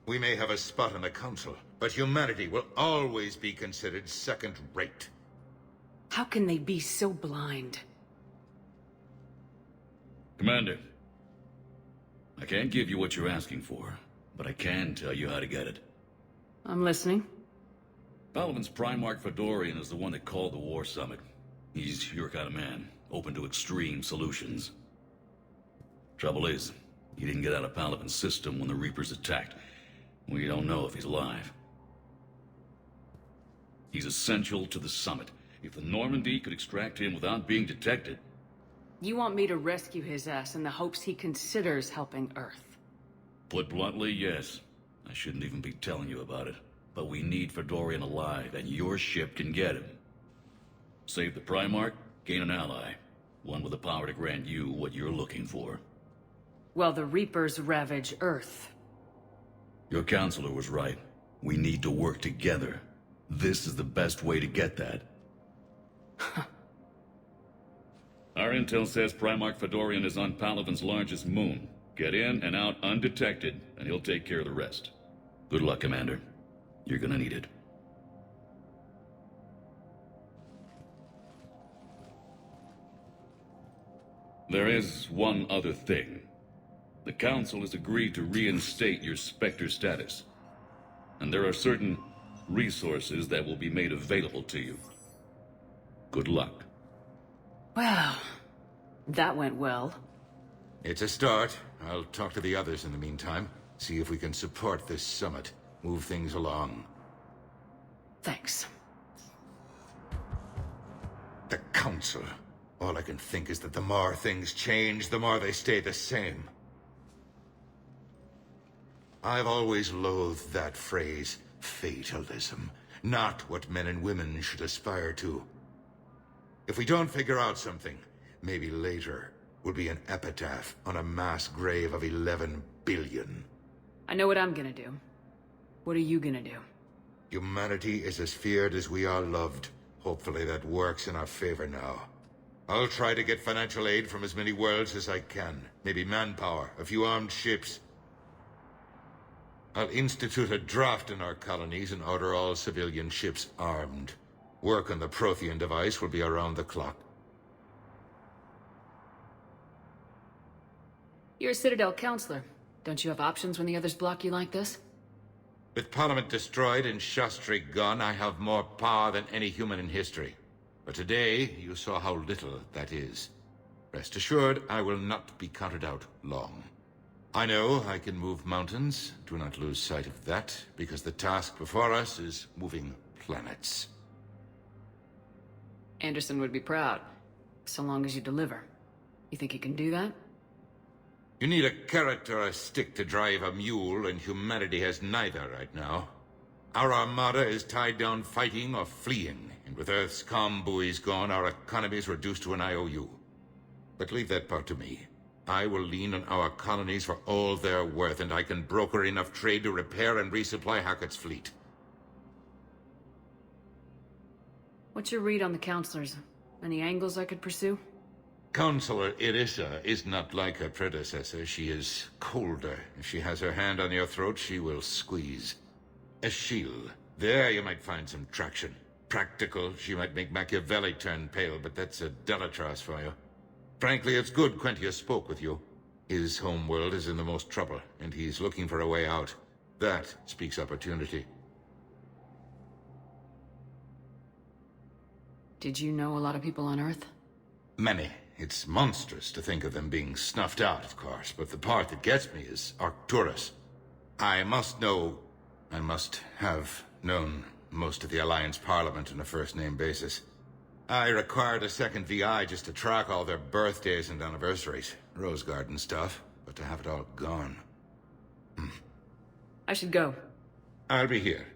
We may have a spot in the Council, but humanity will always be considered second-rate. How can they be so blind? Commander, I can't give you what you're asking for, but I can tell you how to get it. I'm listening. Palaven's Primarch Fedorian is the one that called the War Summit. He's your kind of man, open to extreme solutions. Trouble is, he didn't get out of Palaven's system when the Reapers attacked. We don't know if he's alive. He's essential to the summit. If the Normandy could extract him without being detected... You want me to rescue his ass in the hopes he considers helping Earth? Put bluntly, yes. I shouldn't even be telling you about it. But we need Fedorian alive, and your ship can get him. Save the Primarch, gain an ally. One with the power to grant you what you're looking for. Well, the Reapers ravage Earth. Your counselor was right. We need to work together. This is the best way to get that. Our intel says Primarch Fedorian is on Palaven's largest moon. Get in and out undetected, and he'll take care of the rest. Good luck, Commander. You're gonna need it. There is one other thing. The Council has agreed to reinstate your Spectre status. And there are certain resources that will be made available to you. Good luck. Well, that went well. It's a start. I'll talk to the others in the meantime. See if we can support this summit. Move things along. Thanks. The Council. All I can think is that the more things change, the more they stay the same. I've always loathed that phrase, fatalism. Not what men and women should aspire to. If we don't figure out something, maybe later will be an epitaph on a mass grave of 11 billion. I know what I'm gonna do. What are you gonna do? Humanity is as feared as we are loved. Hopefully that works in our favor now. I'll try to get financial aid from as many worlds as I can. Maybe manpower, a few armed ships. I'll institute a draft in our colonies and order all civilian ships armed. Work on the Prothean device will be around the clock. You're a Citadel counselor. Don't you have options when the others block you like this? With Parliament destroyed and Shastri gone, I have more power than any human in history. But today, you saw how little that is. Rest assured, I will not be counted out long. I know I can move mountains. Do not lose sight of that, because the task before us is moving planets. Anderson would be proud, so long as you deliver. You think you can do that? You need a carrot or a stick to drive a mule, and humanity has neither right now. Our armada is tied down fighting or fleeing, and with Earth's comm buoys gone, our economy is reduced to an IOU. But leave that part to me. I will lean on our colonies for all they're worth, and I can broker enough trade to repair and resupply Hackett's fleet. What's your read on the counselors? Any angles I could pursue? Counselor Irissa is not like her predecessor. She is colder. If she has her hand on your throat, she will squeeze. Eschil. There you might find some traction. Practical, she might make Machiavelli turn pale, but that's a Delatras for you. Frankly, it's good Quentia spoke with you. His homeworld is in the most trouble, and he's looking for a way out. That speaks opportunity. Did you know a lot of people on Earth? Many. It's monstrous to think of them being snuffed out, of course, but the part that gets me is Arcturus. I must have known most of the Alliance Parliament on a first-name basis. I required a second VI just to track all their birthdays and anniversaries. Rose Garden stuff, but to have it all gone. I should go. I'll be here.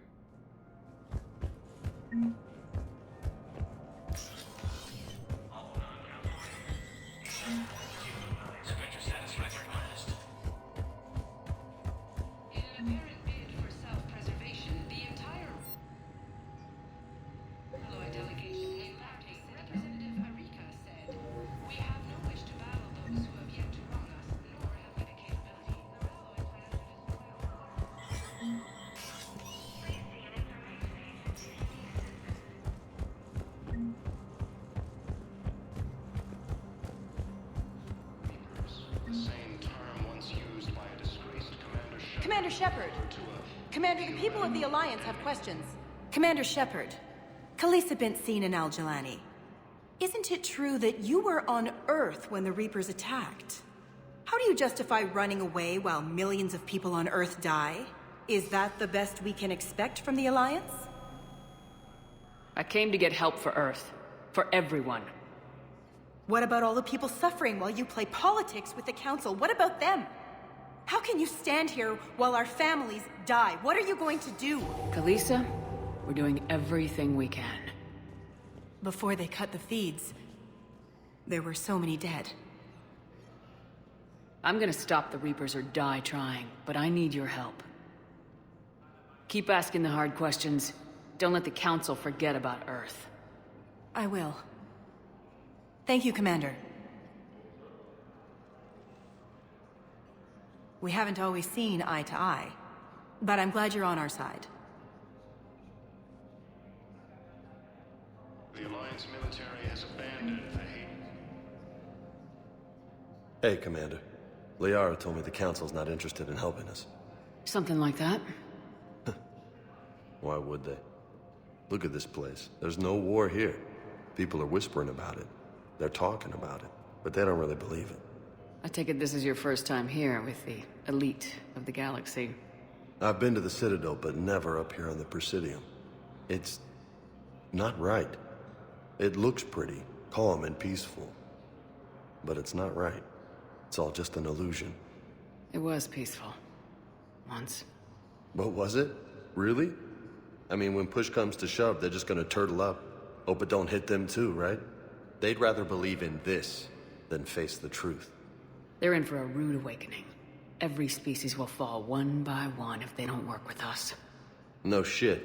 Commander Shepard. Commander, the people of the Alliance have questions. Commander Shepard, Khalisah bint Sin and Al-Jalani. Isn't it true that you were on Earth when the Reapers attacked? How do you justify running away while millions of people on Earth die? Is that the best we can expect from the Alliance? I came to get help for Earth. For everyone. What about all the people suffering while you play politics with the Council? What about them? How can you stand here while our families die? What are you going to do? Khalisah, we're doing everything we can. Before they cut the feeds, there were so many dead. I'm gonna stop the Reapers or die trying, but I need your help. Keep asking the hard questions. Don't let the Council forget about Earth. I will. Thank you, Commander. We haven't always seen eye to eye, but I'm glad you're on our side. The Alliance military has abandoned Vahid. Hey, Commander. Liara told me the Council's not interested in helping us. Something like that? Why would they? Look at this place. There's no war here. People are whispering about it. They're talking about it, but they don't really believe it. I take it this is your first time here with the elite of the galaxy. I've been to the Citadel, but never up here on the Presidium. It's not right. It looks pretty, calm and peaceful. But it's not right. It's all just an illusion. It was peaceful. Once. But was it? Really? I mean, when push comes to shove, they're just gonna turtle up. Hope it don't hit them too, right? They'd rather believe in this than face the truth. They're in for a rude awakening. Every species will fall one by one if they don't work with us. No shit.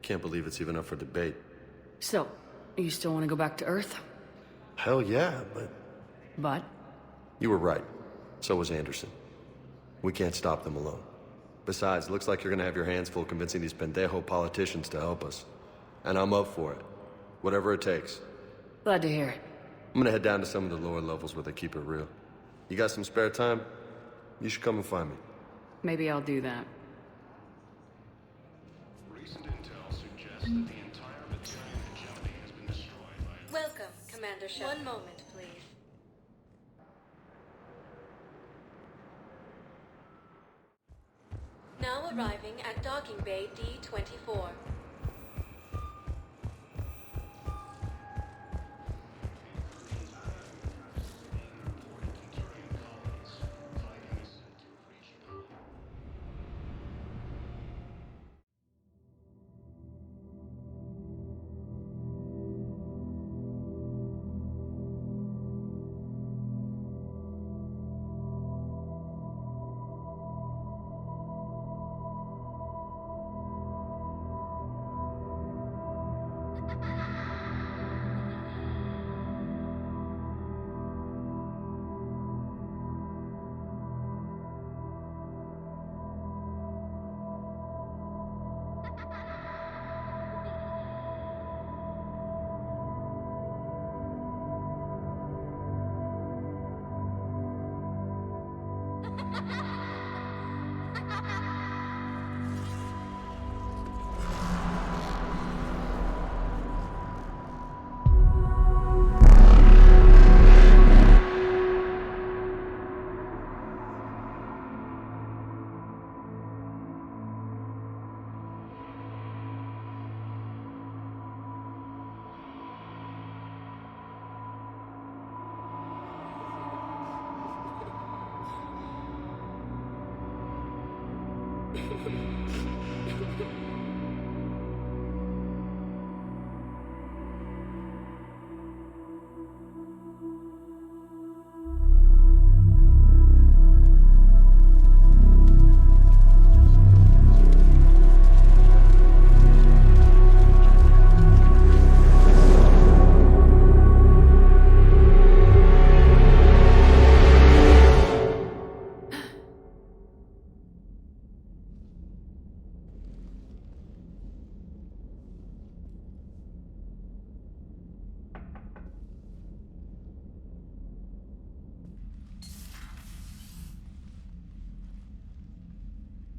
Can't believe it's even up for debate. So, you still want to go back to Earth? Hell yeah, but... But? You were right. So was Anderson. We can't stop them alone. Besides, looks like you're gonna have your hands full convincing these pendejo politicians to help us. And I'm up for it. Whatever it takes. Glad to hear it. I'm gonna head down to some of the lower levels where they keep it real. You got some spare time? You should come and find me. Maybe I'll do that. Recent intel suggests that the entire Batarian hegemony has been destroyed by... Welcome, Commander Shepard. One moment, please. Now arriving at Docking Bay D-24.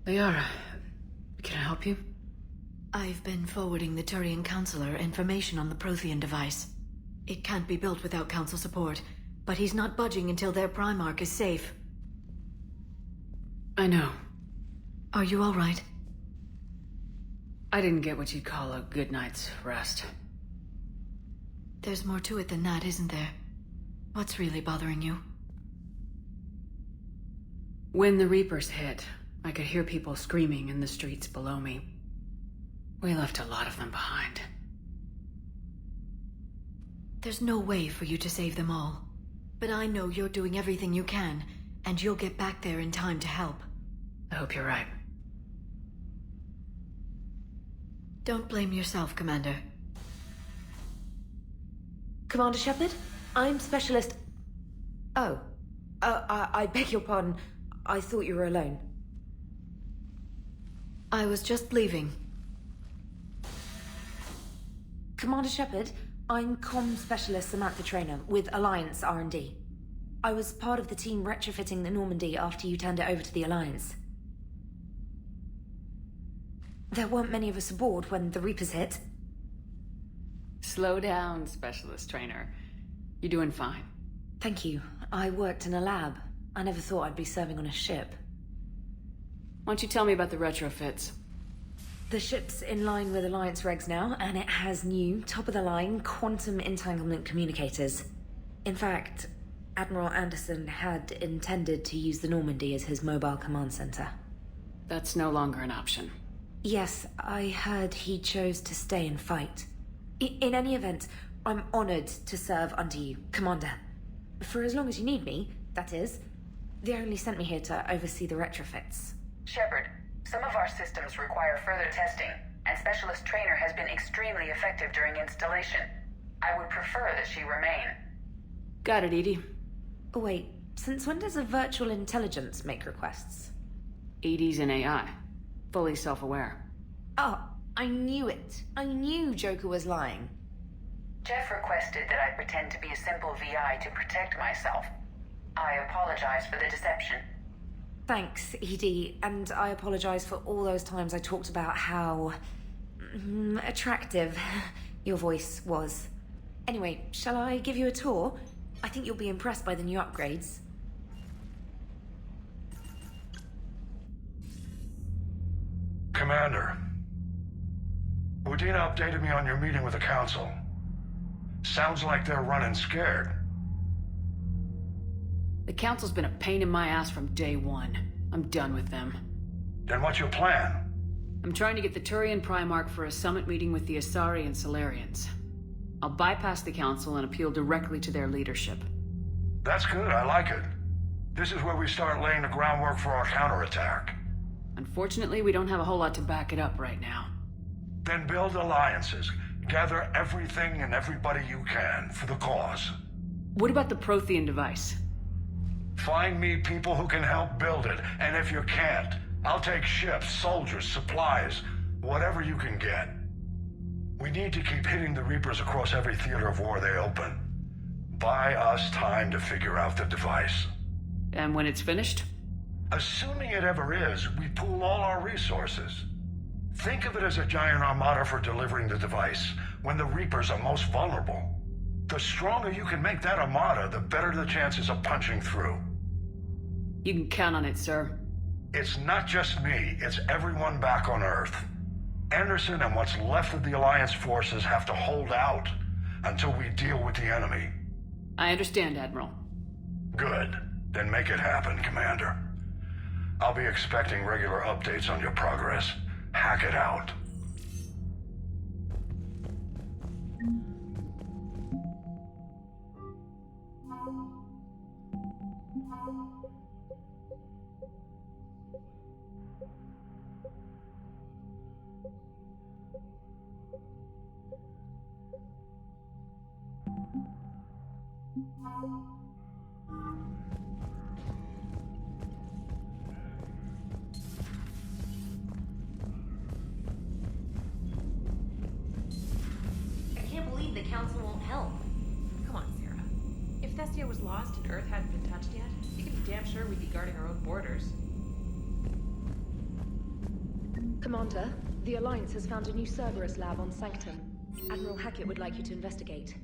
Liara, can I help you? I've been forwarding the Turian Counselor information on the Prothean device. It can't be built without Council support, but he's not budging until their Primarch is safe. I know. Are you all right? I didn't get what you'd call a good night's rest. There's more to it than that, isn't there? What's really bothering you? When the Reapers hit, I could hear people screaming in the streets below me. We left a lot of them behind. There's no way for you to save them all. But I know you're doing everything you can, and you'll get back there in time to help. I hope you're right. Don't blame yourself, Commander. Commander Shepard, I'm Specialist... Oh. I beg your pardon. I thought you were alone. I was just leaving. Commander Shepard, I'm Comm Specialist Samantha Traynor with Alliance R&D. I was part of the team retrofitting the Normandy after you turned it over to the Alliance. There weren't many of us aboard when the Reapers hit. Slow down, Specialist Traynor. You're doing fine. Thank you. I worked in a lab. I never thought I'd be serving on a ship. Why don't you tell me about the retrofits? The ship's in line with Alliance regs now, and it has new, top-of-the-line quantum entanglement communicators. In fact, Admiral Anderson had intended to use the Normandy as his mobile command center. That's no longer an option. Yes, I heard he chose to stay and fight. In any event, I'm honored to serve under you, Commander. For as long as you need me, that is. They only sent me here to oversee the retrofits. Shepard, some of our systems require further testing, and Specialist Traynor has been extremely effective during installation. I would prefer that she remain. Got it, EDI. Oh, wait, since when does a virtual intelligence make requests? EDI's an AI. Fully self-aware. Oh, I knew it. I knew Joker was lying. Jeff requested that I pretend to be a simple VI to protect myself. I apologize for the deception. Thanks, EDI, and I apologize for all those times I talked about how... attractive your voice was. Anyway, shall I give you a tour? I think you'll be impressed by the new upgrades. Commander, Udina updated me on your meeting with the Council. Sounds like they're running scared. The Council's been a pain in my ass from day one. I'm done with them. Then what's your plan? I'm trying to get the Turian Primarch for a summit meeting with the Asari and Salarians. I'll bypass the Council and appeal directly to their leadership. That's good, I like it. This is where we start laying the groundwork for our counterattack. Unfortunately, we don't have a whole lot to back it up right now. Then build alliances. Gather everything and everybody you can for the cause. What about the Prothean device? Find me people who can help build it, and if you can't, I'll take ships, soldiers, supplies, whatever you can get. We need to keep hitting the Reapers across every theater of war they open. Buy us time to figure out the device. And when it's finished? Assuming it ever is, we pool all our resources. Think of it as a giant armada for delivering the device when the Reapers are most vulnerable. The stronger you can make that armada, the better the chances of punching through. You can count on it, sir. It's not just me, it's everyone back on Earth. Anderson and what's left of the Alliance forces have to hold out until we deal with the enemy. I understand, Admiral. Good. Then make it happen, Commander. I'll be expecting regular updates on your progress. Hack it out. I can't believe the Council won't help. Come on, Sarah. If Thessia was lost and Earth hadn't been touched yet, you can be damn sure we'd be guarding our own borders. Commander, the Alliance has found a new Cerberus lab on Sanctum. Admiral Hackett would like you to investigate.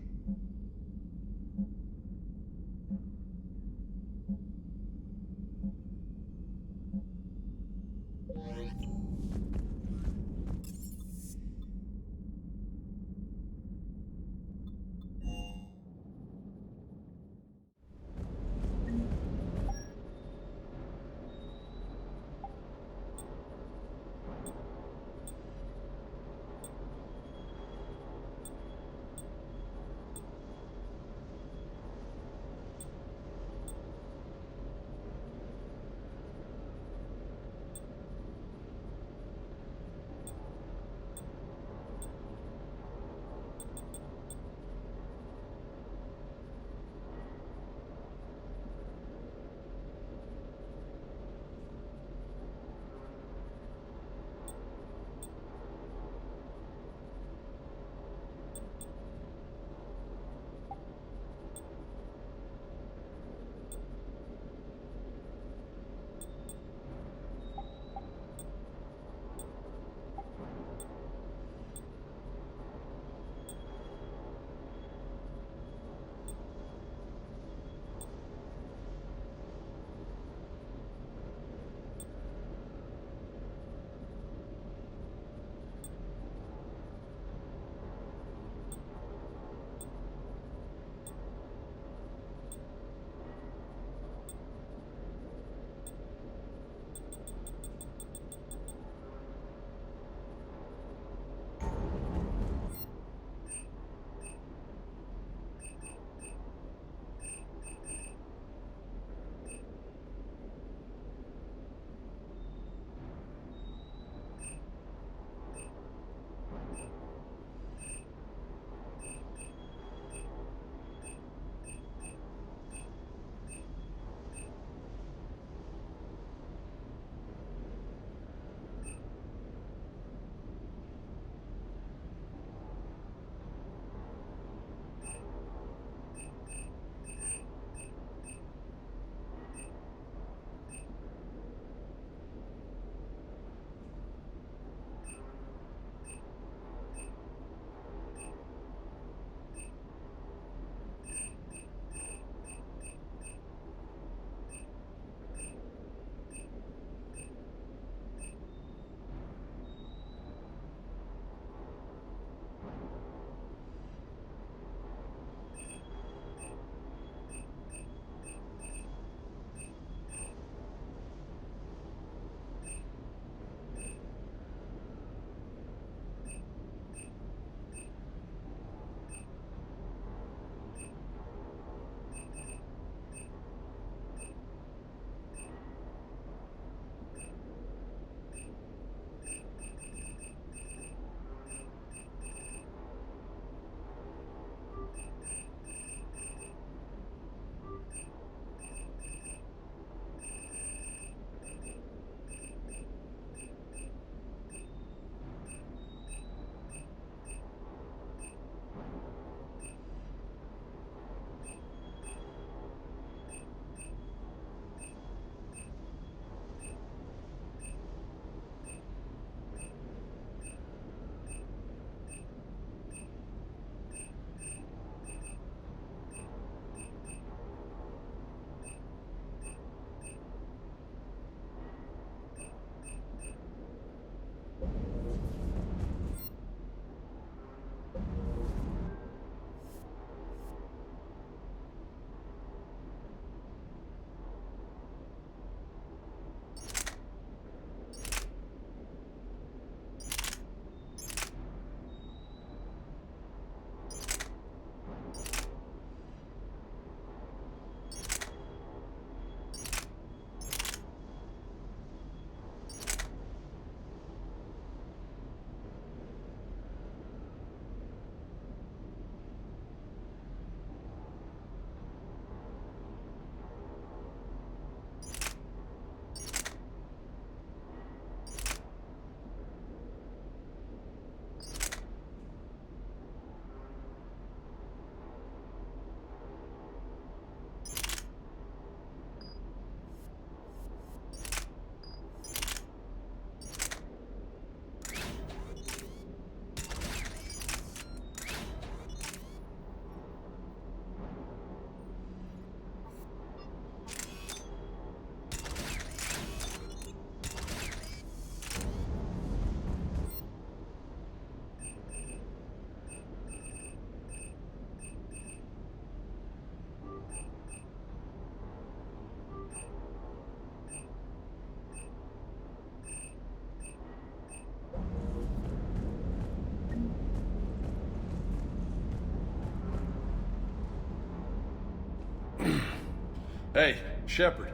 Hey, Shepard.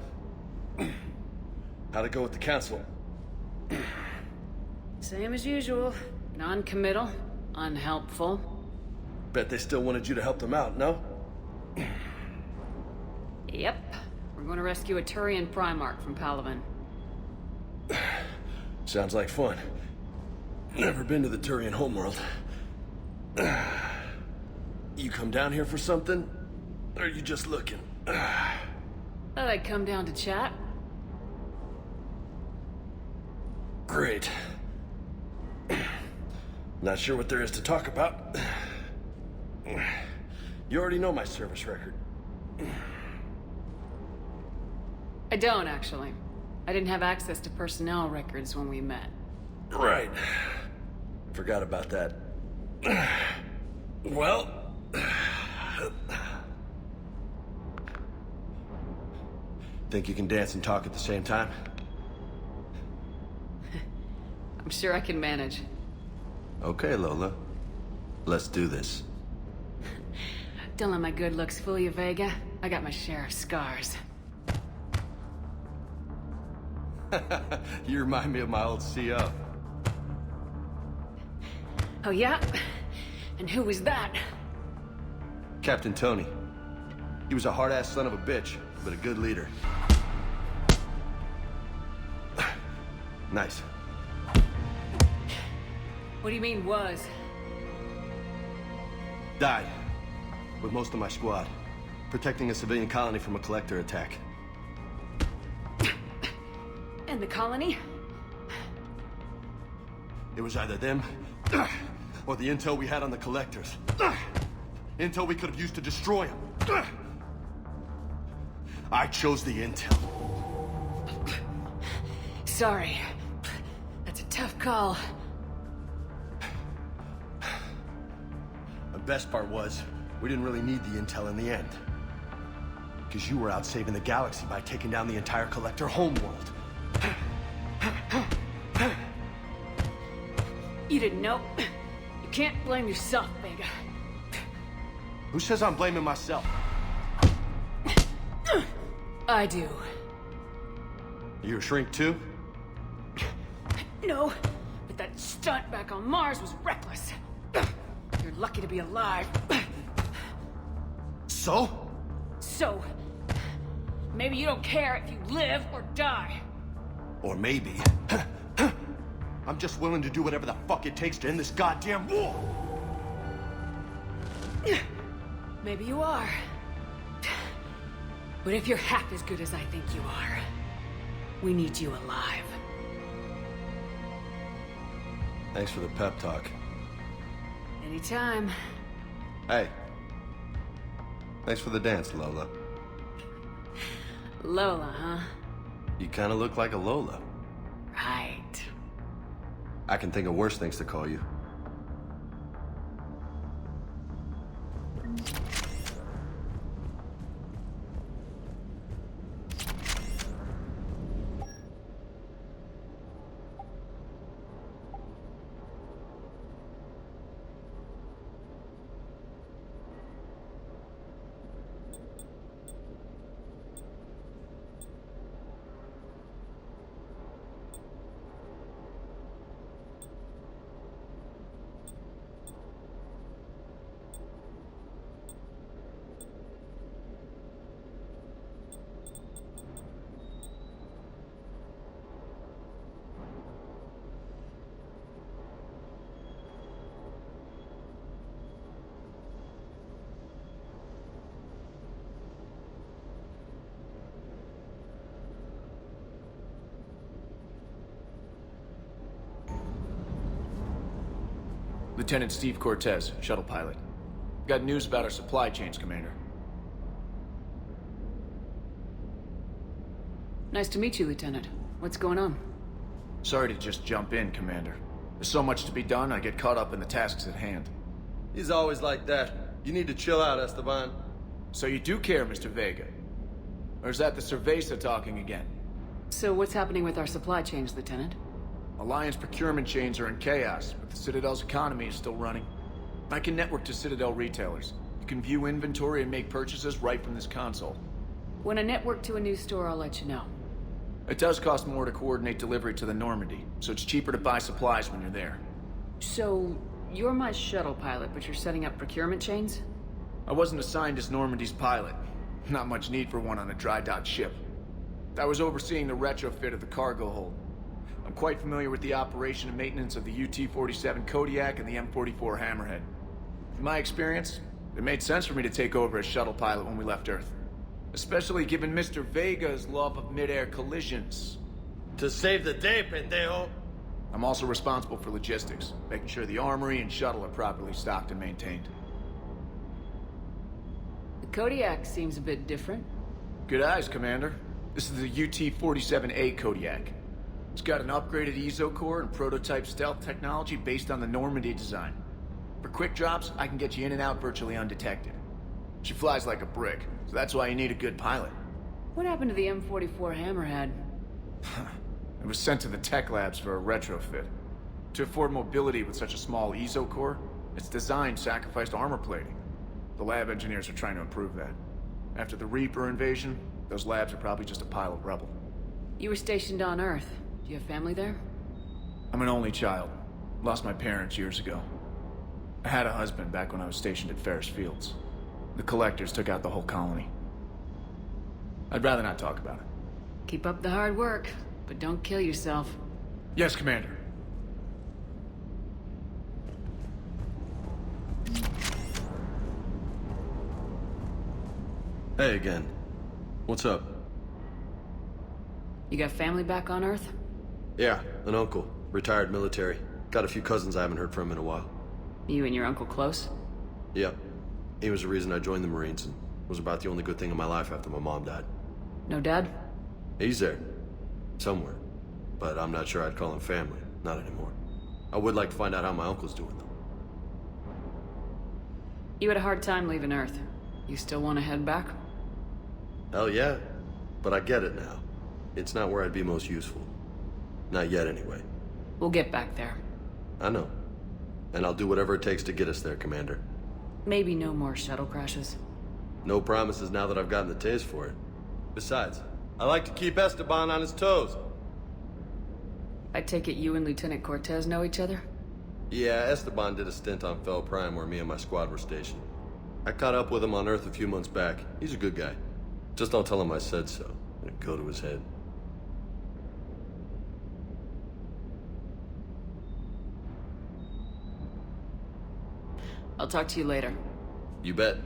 How'd it go with the council? Same as usual. Non-committal, unhelpful. Bet they still wanted you to help them out, no? Yep. We're going to rescue a Turian Primarch from Palaven. Sounds like fun. Never been to the Turian homeworld. You come down here for something? Or are you just looking? Thought I'd come down to chat. Great. Not sure what there is to talk about. You already know my service record. I don't, actually. I didn't have access to personnel records when we met. Right. Forgot about that. Well... Think you can dance and talk at the same time? I'm sure I can manage. Okay, Lola. Let's do this. Don't let my good looks fool you, Vega. I got my share of scars. You remind me of my old CO. Oh, yeah? And who was that? Captain Tony. He was a hard-ass son of a bitch, but a good leader. Nice. What do you mean, was? Died. With most of my squad. Protecting a civilian colony from a collector attack. And the colony? It was either them, or the intel we had on the collectors. Intel we could have used to destroy them. I chose the intel. Sorry. That's a tough call. The best part was, we didn't really need the intel in the end. Because you were out saving the galaxy by taking down the entire collector homeworld. You didn't know. You can't blame yourself, Vega. Who says I'm blaming myself? I do. You a shrink too? No, but that stunt back on Mars was reckless. You're lucky to be alive. So? So, maybe you don't care if you live or die. Or maybe... I'm just willing to do whatever the fuck it takes to end this goddamn war! Maybe you are. But if you're half as good as I think you are, we need you alive. Thanks for the pep talk. Anytime. Hey. Thanks for the dance, Lola. Lola, huh? You kinda look like a Lola. Right. I can think of worse things to call you. Lieutenant Steve Cortez, shuttle pilot. Got news about our supply chains, Commander. Nice to meet you, Lieutenant. What's going on? Sorry to just jump in, Commander. There's so much to be done, I get caught up in the tasks at hand. He's always like that. You need to chill out, Esteban. So you do care, Mr. Vega? Or is that the Cerveza talking again? So what's happening with our supply chains, Lieutenant? Alliance procurement chains are in chaos, but the Citadel's economy is still running. I can network to Citadel retailers. You can view inventory and make purchases right from this console. When I network to a new store, I'll let you know. It does cost more to coordinate delivery to the Normandy, so it's cheaper to buy supplies when you're there. So, you're my shuttle pilot, but you're setting up procurement chains? I wasn't assigned as Normandy's pilot. Not much need for one on a dry dock ship. I was overseeing the retrofit of the cargo hold. I'm quite familiar with the operation and maintenance of the UT-47 Kodiak and the M44 Hammerhead. In my experience, it made sense for me to take over as shuttle pilot when we left Earth. Especially given Mr. Vega's love of mid-air collisions. To save the day, pendejo! I'm also responsible for logistics, making sure the armory and shuttle are properly stocked and maintained. The Kodiak seems a bit different. Good eyes, Commander. This is the UT-47A Kodiak. It's got an upgraded EZO core and prototype stealth technology based on the Normandy design. For quick drops, I can get you in and out virtually undetected. She flies like a brick, so that's why you need a good pilot. What happened to the M44 Hammerhead? It was sent to the tech labs for a retrofit. To afford mobility with such a small EZO core, its design sacrificed armor plating. The lab engineers are trying to improve that. After the Reaper invasion, those labs are probably just a pile of rubble. You were stationed on Earth. Do you have family there? I'm an only child. Lost my parents years ago. I had a husband back when I was stationed at Ferris Fields. The Collectors took out the whole colony. I'd rather not talk about it. Keep up the hard work, but don't kill yourself. Yes, Commander. Hey again. What's up? You got family back on Earth? Yeah, an uncle. Retired military. Got a few cousins I haven't heard from in a while. You and your uncle close? Yep. He was the reason I joined the Marines and was about the only good thing in my life after my mom died. No dad? He's there. Somewhere. But I'm not sure I'd call him family. Not anymore. I would like to find out how my uncle's doing, though. You had a hard time leaving Earth. You still want to head back? Hell yeah. But I get it now. It's not where I'd be most useful. Not yet, anyway. We'll get back there. I know. And I'll do whatever it takes to get us there, Commander. Maybe no more shuttle crashes. No promises now that I've gotten the taste for it. Besides, I like to keep Esteban on his toes. I take it you and Lieutenant Cortez know each other? Yeah, Esteban did a stint on Fel Prime where me and my squad were stationed. I caught up with him on Earth a few months back. He's a good guy. Just don't tell him I said so. It'd go to his head. I'll talk to you later. You bet.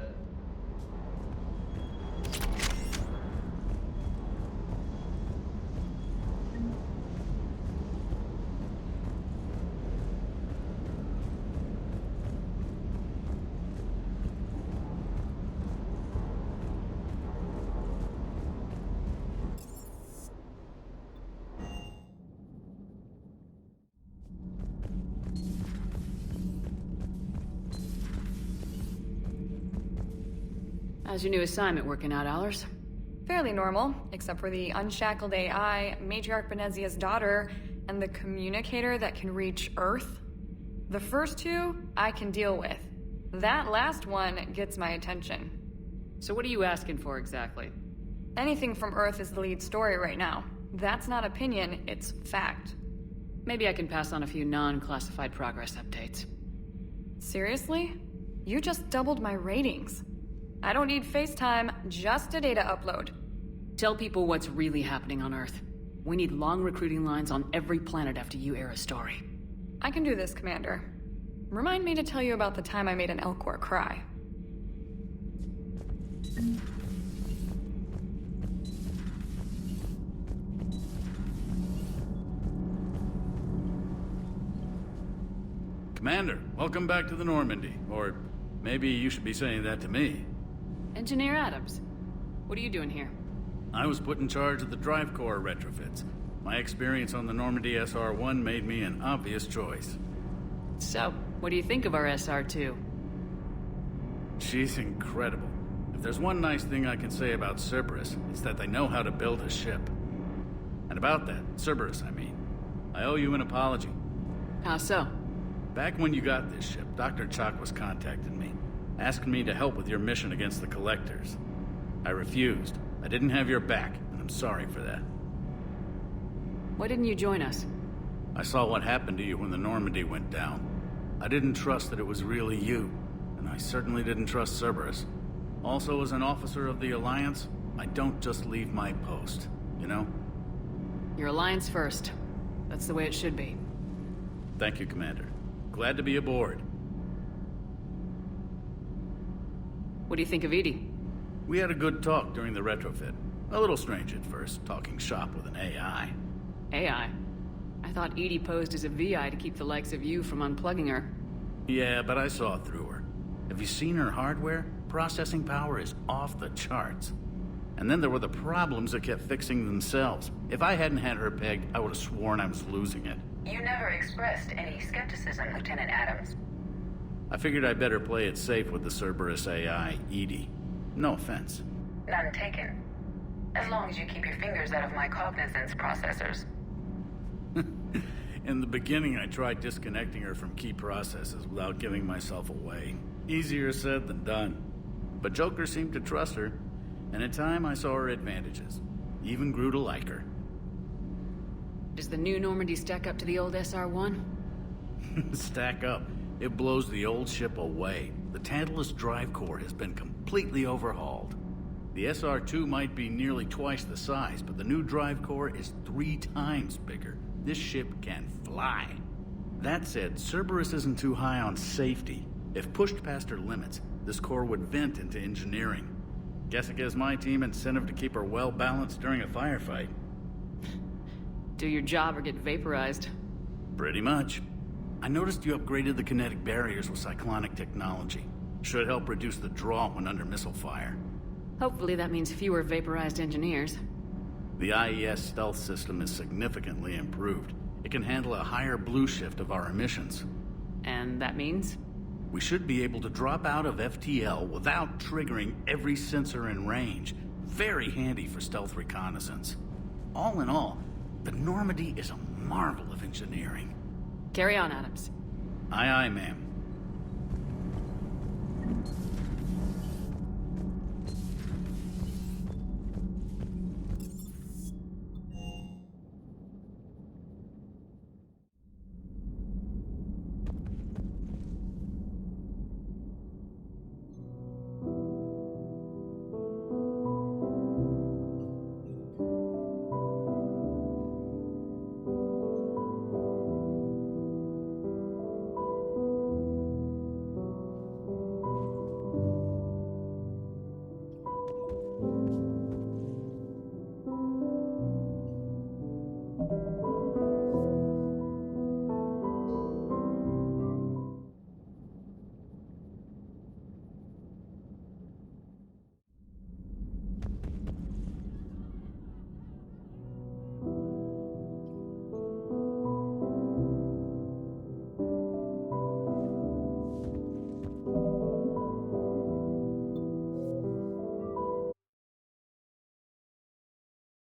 How's your new assignment working out, Allers? Fairly normal, except for the unshackled AI, Matriarch Benezia's daughter, and the communicator that can reach Earth. The first two, I can deal with. That last one gets my attention. So what are you asking for exactly? Anything from Earth is the lead story right now. That's not opinion, it's fact. Maybe I can pass on a few non-classified progress updates. Seriously? You just doubled my ratings. I don't need FaceTime, just a data upload. Tell people what's really happening on Earth. We need long recruiting lines on every planet after you air a story. I can do this, Commander. Remind me to tell you about the time I made an Elcor cry. Commander, welcome back to the Normandy. Or maybe you should be saying that to me. Engineer Adams, what are you doing here? I was put in charge of the drive core retrofits. My experience on the Normandy SR-1 made me an obvious choice. So, what do you think of our SR-2? She's incredible. If there's one nice thing I can say about Cerberus, it's that they know how to build a ship. And about that, Cerberus, I mean, I owe you an apology. How so? Back when you got this ship, Dr. Chakwas contacted me, asking me to help with your mission against the Collectors. I refused, I didn't have your back, and I'm sorry for that. Why didn't you join us? I saw what happened to you when the Normandy went down. I didn't trust that it was really you, and I certainly didn't trust Cerberus. Also, as an officer of the Alliance, I don't just leave my post, you know? Your Alliance first. That's the way it should be. Thank you, Commander. Glad to be aboard. What do you think of Edie? We had a good talk during the retrofit. A little strange at first, talking shop with an AI. AI? I thought Edie posed as a VI to keep the likes of you from unplugging her. Yeah, but I saw through her. Have you seen her hardware? Processing power is off the charts. And then there were the problems that kept fixing themselves. If I hadn't had her pegged, I would have sworn I was losing it. You never expressed any skepticism, Lieutenant Adams. I figured I'd better play it safe with the Cerberus AI, Edie. No offense. None taken. As long as you keep your fingers out of my cognizance processors. In the beginning, I tried disconnecting her from key processes without giving myself away. Easier said than done. But Joker seemed to trust her, and in time I saw her advantages. Even grew to like her. Does the new Normandy stack up to the old SR-1? Stack up. It blows the old ship away. The Tantalus drive core has been completely overhauled. The SR-2 might be nearly twice the size, but the new drive core is 3 times bigger. This ship can fly. That said, Cerberus isn't too high on safety. If pushed past her limits, this core would vent into engineering. Guess it gives my team incentive to keep her well-balanced during a firefight. Do your job or get vaporized. Pretty much. I noticed you upgraded the kinetic barriers with cyclonic technology. Should help reduce the draw when under missile fire. Hopefully that means fewer vaporized engineers. The IES stealth system is significantly improved. It can handle a higher blue shift of our emissions. And that means? We should be able to drop out of FTL without triggering every sensor in range. Very handy for stealth reconnaissance. All in all, the Normandy is a marvel of engineering. Carry on, Adams. Aye, aye, ma'am.